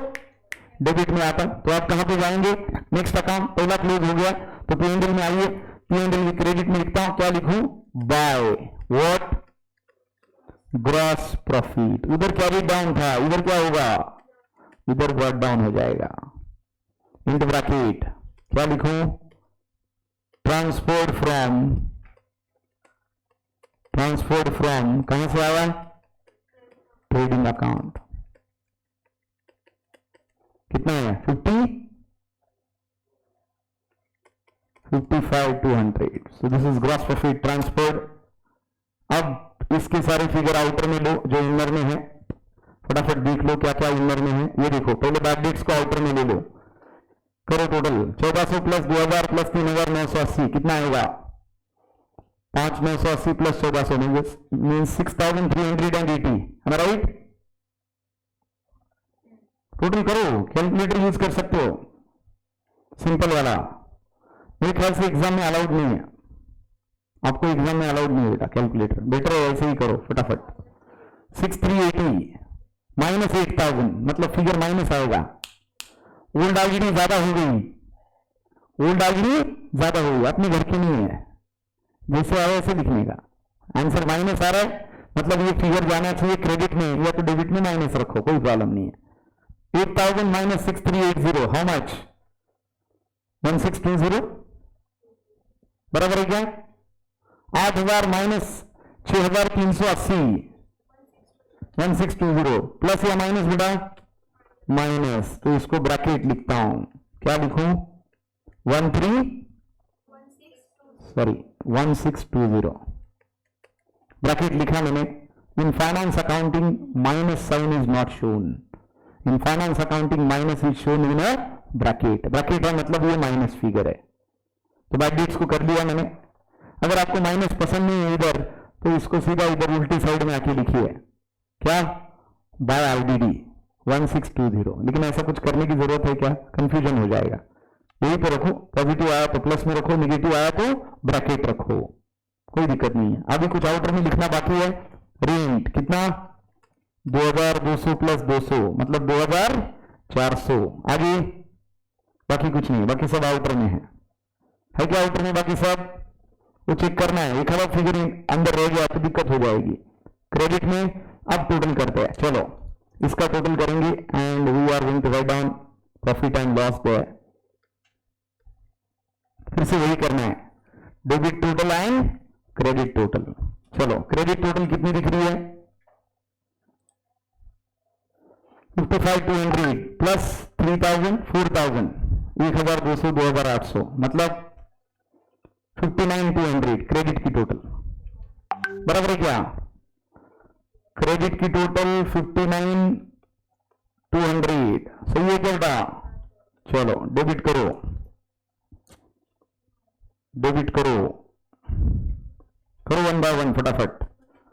[SPEAKER 1] डेबिट में आता. तो आप कहां पे जाएंगे? Next account. पहला क्लोज हो गया तो P&L में आइए. P&L की क्रेडिट में लिखता हूं, क्या लिखूं? By what? Gross profit. उधर कैरी डाउन था, इधर क्या होगा? इधर ब्रॉट डाउन हो जाएगा. इनटू ब्रैकेट क्या लिखूं? ट्रांसफर्ड फ्रॉम कहां से आया? Trading account. कितना है? 55,200. सो this is gross profit transferred. अब इसके सारे फिगर आउटर में लो जो इनर में है. फटाफट देख लो क्या क्या इनर में है. ये देखो पहले बैकडेट्स को आउटर में ले लो. करो टोटल 1400 प्लस 2000 प्लस 3,980 कितना आएगा? 5,980 प्लस 1400 मीन्स 6,380. है राइट? टोटल करो, कैलकुलेटर यूज कर सकते हो सिंपल वाला. मेरे ख्याल से एग्जाम में अलाउड नहीं है, आपको एग्जाम में अलाउड नहीं होगा कैलकुलेटर. बेटर है ऐसे ही करो फटाफट. 6,380 माइनस 8,000 मतलब फिगर माइनस आएगा. ओल्ड आईडी ज्यादा हो गई, ओल्ड आईडी ज्यादा हो गई, अपने घर की नहीं है. जैसे आया ऐसे लिखने का. आंसर माइनस आ रहा है मतलब ये फिगर जाना चाहिए क्रेडिट में या तो डेबिट में. माइनस रखो कोई प्रॉब्लम नहीं है. 8,000 माइनस 6,380 हाउ मच? 1,620 बराबर है क्या? 8,000 माइनस 6,380 1,620 प्लस या माइनस बेटा? माइनस. तो इसको ब्रैकेट लिखता हूं, क्या लिखूं? 1,620 ब्रैकेट लिखा मैंने. In finance accounting minus sign is not shown. In finance accounting minus is shown in a bracket. Bracket है मतलब ये माइनस फिगर है. तो बैकडेट्स को कर लिया मैंने. अगर आपको माइनस पसंद नहीं है इधर तो इसको सीधा इधर उल्टी साइड में आके लिखिए. क्या? By IDD 1,620. लेकिन ऐसा कुछ करने की जरूरत है क्या? कंफ्यूजन हो जाएगा. यही पे रखो. पॉजिटिव आया तो प्लस में रखो, नेगेटिव आया तो ब्रैकेट रखो, कोई दिक्कत नहीं है. अभी कुछ आउटर में लिखना बाकी है. रेंट कितना? 2,200 प्लस 200 मतलब 2,400. आगे बाकी कुछ नहीं, बाकी सब आउटर में है क्या? आउटर में बाकी सब वो चेक करना है. एक अलग फिगर अंदर रह गया तो दिक्कत हो जाएगी. क्रेडिट में अब टोटल करते हैं. चलो इसका टोटल करेंगे and we are going to write down profit and loss there. फिर से वही करना है, debit total and credit total. चलो क्रेडिट टोटल कितनी दिख रही है? 55,200 प्लस 3,000 4,000 1,200 2,800 मतलब 59,200 क्रेडिट की टोटल. बराबर है क्या? क्रेडिट की टोटल 59,200 सही है क्या बेटा? चलो डेबिट करो करो 1 बाय 1 फटाफट,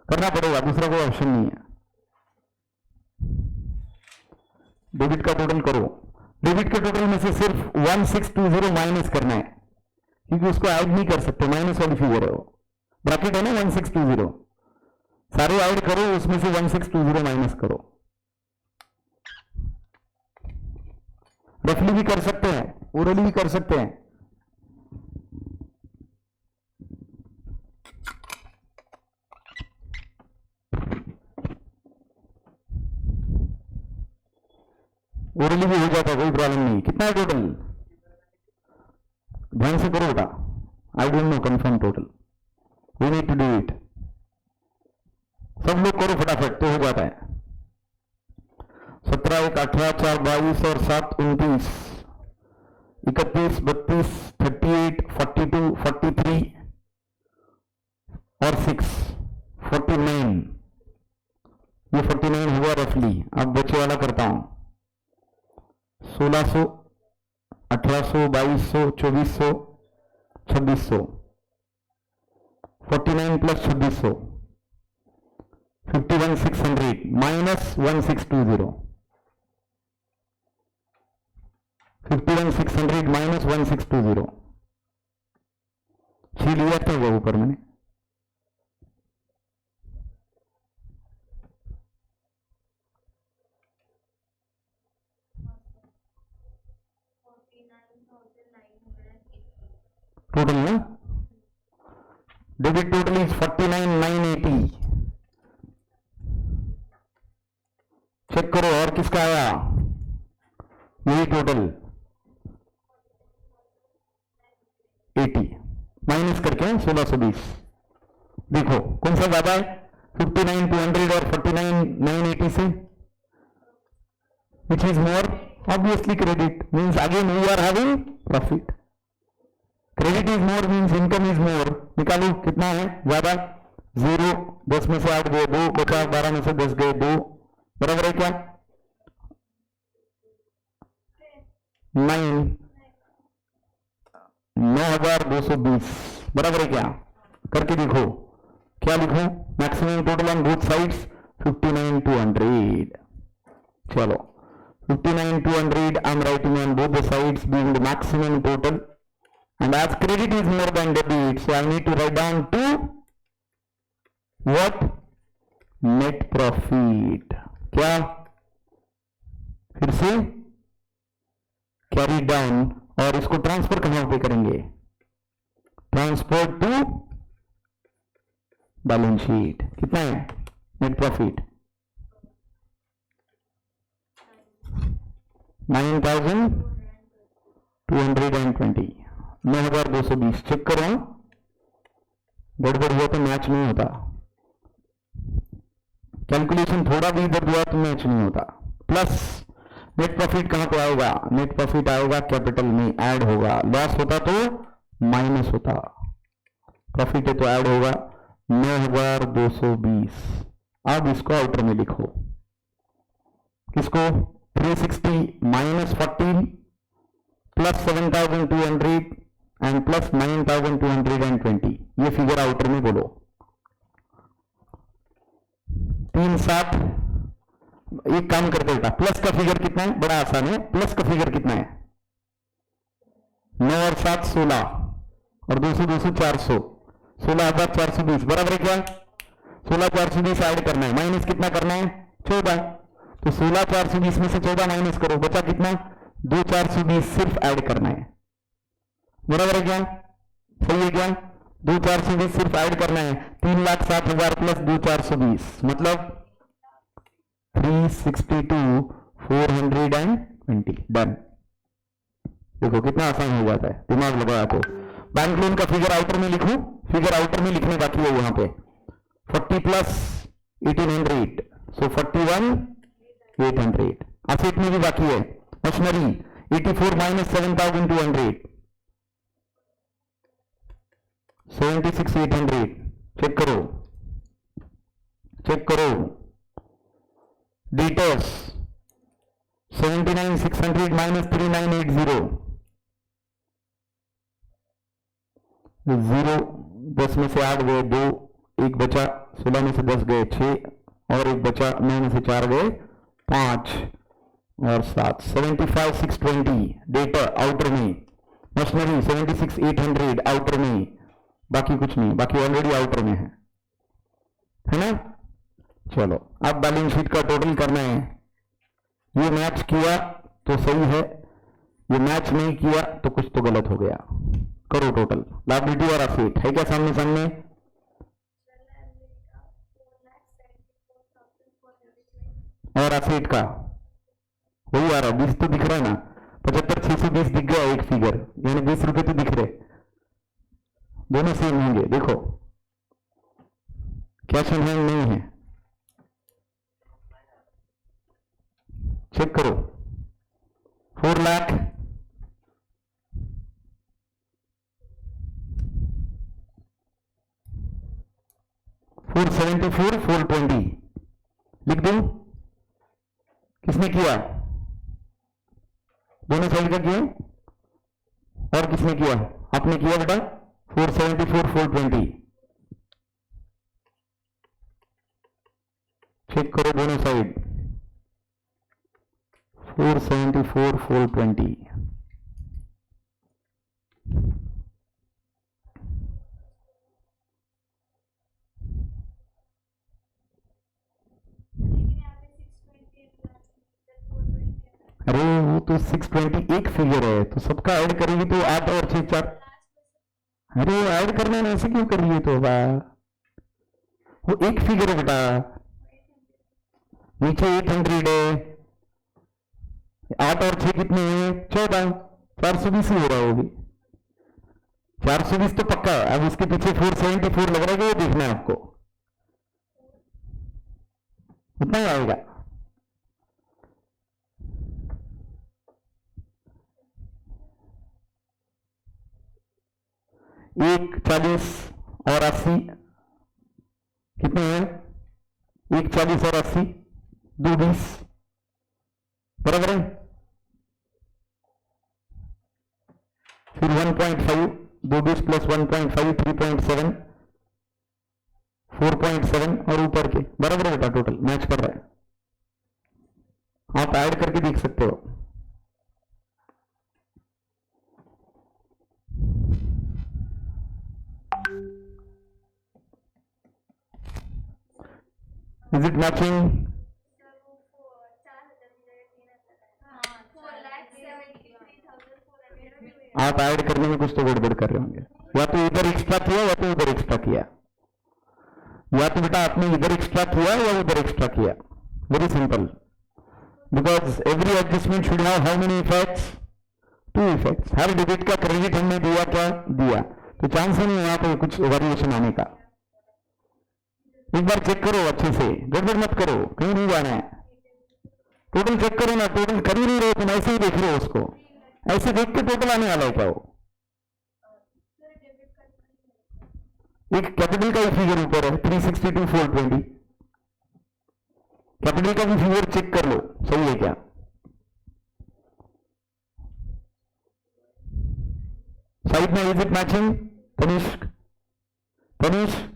[SPEAKER 1] करना पड़ेगा, दूसरा कोई ऑप्शन नहीं है। डेबिट का टोटल करो, डेबिट के टोटल में से सिर्फ 1620 माइनस करना है, क्योंकि उसको ऐड नहीं कर सकते, माइनस वाली फिगर है वो, ब्रैकेट है ना 1620, सारे ऐड करो, उसमें से 1620 माइनस करो। रफली भी कर सकते हैं, ओरली भी कर सकते हैं। ओरली भी हो जाता है, कोई प्रॉब्लम नहीं। कितना है टोटल, ध्यान से करो बेटा, I don't know confirm total, we need to do it. सब लोग करो फटाफट, तो हो जाता है। 17 1 18 4 22 और 7 29 31 32 38 42 43 और 6 49, ये 49 हुआ रफली। अब बच्चे वाला करता हूं, 1600 1800 2200 2400 2600, 49 प्लस 2600 51,600 माइनस 1620, 51,600 माइनस 1620, 6 लिया था वो ऊपर मैंने। टोटल ना, डेबिट टोटल इज 49,980। चेक करो और किसका आया, यही टोटल 80 माइनस करके 1620। देखो कौन सा ज्यादा है, 59,200 और 49,980 से, which is more, obviously credit, means again we are having profit. Credit is more means income is more. निकालो कितना है ज्यादा, 0, 10 में से 8 गए 2, बचा 12 में से 10 गए 2, बराबर है क्या, 9,220 बराबर है क्या, करके देखो, क्या लिखो, maximum total on both sides 59,200। चलो 59,200 I am writing on both the sides being the maximum total, and as credit is more than debit, so I need to write down to what, net profit। क्या, फिर से कैरी डाउन, और इसको ट्रांसफर कहां पे करेंगे, ट्रांसफर टू बैलेंस शीट। कितना है नेट प्रॉफिट, 9,220, 9,220। चेक करो, गड़बड़ हुआ तो मैच नहीं होता, कैलकुलेशन थोड़ा भी इधर हुआ तो मैच नहीं होता। प्लस नेट प्रॉफिट कहां पे आएगा, नेट प्रॉफिट आएगा कैपिटल में, ऐड होगा, लॉस होता तो माइनस होता, प्रॉफिट है तो ऐड होगा, 9,220। अब इसको आउटर में लिखो, किसको, 360 माइनस 14 प्लस 7,200 एंड प्लस 9,220, ये फिगर आउटर में बोलो। 3 7, एक काम करते बेटा, प्लस का फिगर कितना है, बड़ा आसान है, प्लस का फिगर कितना है, 9 और 7 16, और 200 200 400, 16,420 बराबर है क्या, 16,420 ऐड करना है, माइनस कितना करना है, 14, तो 16,420 में से 14 माइनस करो, बचा कितना, 2,420 सिर्फ ऐड करना है, बराबर है क्या, सही है क्या, 2,420 सिर्फ ऐड करना है, 3,07,000 प्लस 2,420 मतलब 362,420, डन। देखो कितना आसान हो जाता है, दिमाग लगाया तो। बैंक लोन का फिगर आउटर में लिखो, फिगर आउटर में लिखने बाकी है यहां पे, 40 प्लस 1,800, सो 41,800। असेट में भी बाकी है, मशीनरी 84 माइनस 7,200, 76,800। चेक करो, चेक करो, डेटर्स 79,600 माइनस 3,980, 0 10 में से 8 गए 2, एक बचा, 16 में से 10 गए 6, और एक बचा, 9 में से 4 गए 5 और 7, 75,620 डेटा आउटर में, मशीनरी 76,800 आउटर में, बाकी कुछ नहीं, बाकी ऑलरेडी आउटर में है ना। चलो अब बैलेंस शीट का टोटल करना है। ये मैच किया तो सही है, ये मैच नहीं किया तो कुछ तो गलत हो गया। करो टोटल, लायबिलिटी और असेट है क्या सामने सामने, और असेट का वही आ रहा, 20 तो दिख रहा है ना, 75,620 दिख गया एक फिगर, यानी 20 रुपए तो दिख रहे, दोनों सेम होंगे। देखो कैश इन हैंड नहीं है, चेक करो। 4 लाख 474 420 लिख दूं, किसने किया, दोनों साइड का किया, और किसने किया, आपने किया बेटा, 474 420 चेक करो दोनों साइड, 474 420 अरे वो तो 620 एक फिगर है, तो सबका ऐड करेगी तो 8 और 6 4, अरे ऐड करना है, ऐसे क्यों कर रही है, तो वो एक फिगर है बेटा, नीचे 800 है, 8 और 6 कितने हैं, 14, 420 ही हो रहा है, वो भी 420 तो पक्का है। अब उसके पीछे 474 लग रहा है कि वो देखना है आपको, उतना ही आएगा। एक 40 और 80 कितने हैं, 1 40 और 80 2 20 बराबर है, फिर 1.5 2 20 प्लस 1.5 3.7 4.7 और ऊपर के बराबर है बेटा, टोटल मैच कर रहा है, आप ऐड करके देख सकते हो। Is it matching? आप ऐड करने में कुछ तो गड़बड़ कर रहे होंगे, या तो इधर एक्स्ट्रा किया या तो उधर एक्स्ट्रा किया, या तो बेटा आपने इधर एक्स्ट्रा किया या उधर एक्स्ट्रा किया, very simple, because every adjustment should have how many effects, 2 effects. Her debit का क्रेडिट हमने दिया क्या दिया, तो चांस ही नहीं यहाँ पे कुछ वेरिएशन आने का। एक बार चेक करो अच्छे से, गड़बड़ मत करो, कहीं नहीं जाना है, टोटल चेक करो ना, टोटल कर ही नहीं रहे तुम, ऐसे ही देख रहे हो उसको, ऐसे देख के टोटल आने वाला है क्या वो, एक कैपिटल का ही फिगर ऊपर है 362 420, कैपिटल का भी फिगर चेक कर लो सही है क्या, साइड में is it matching, Tanishk Tanishk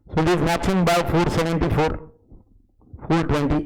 [SPEAKER 1] so it is matching by 474 420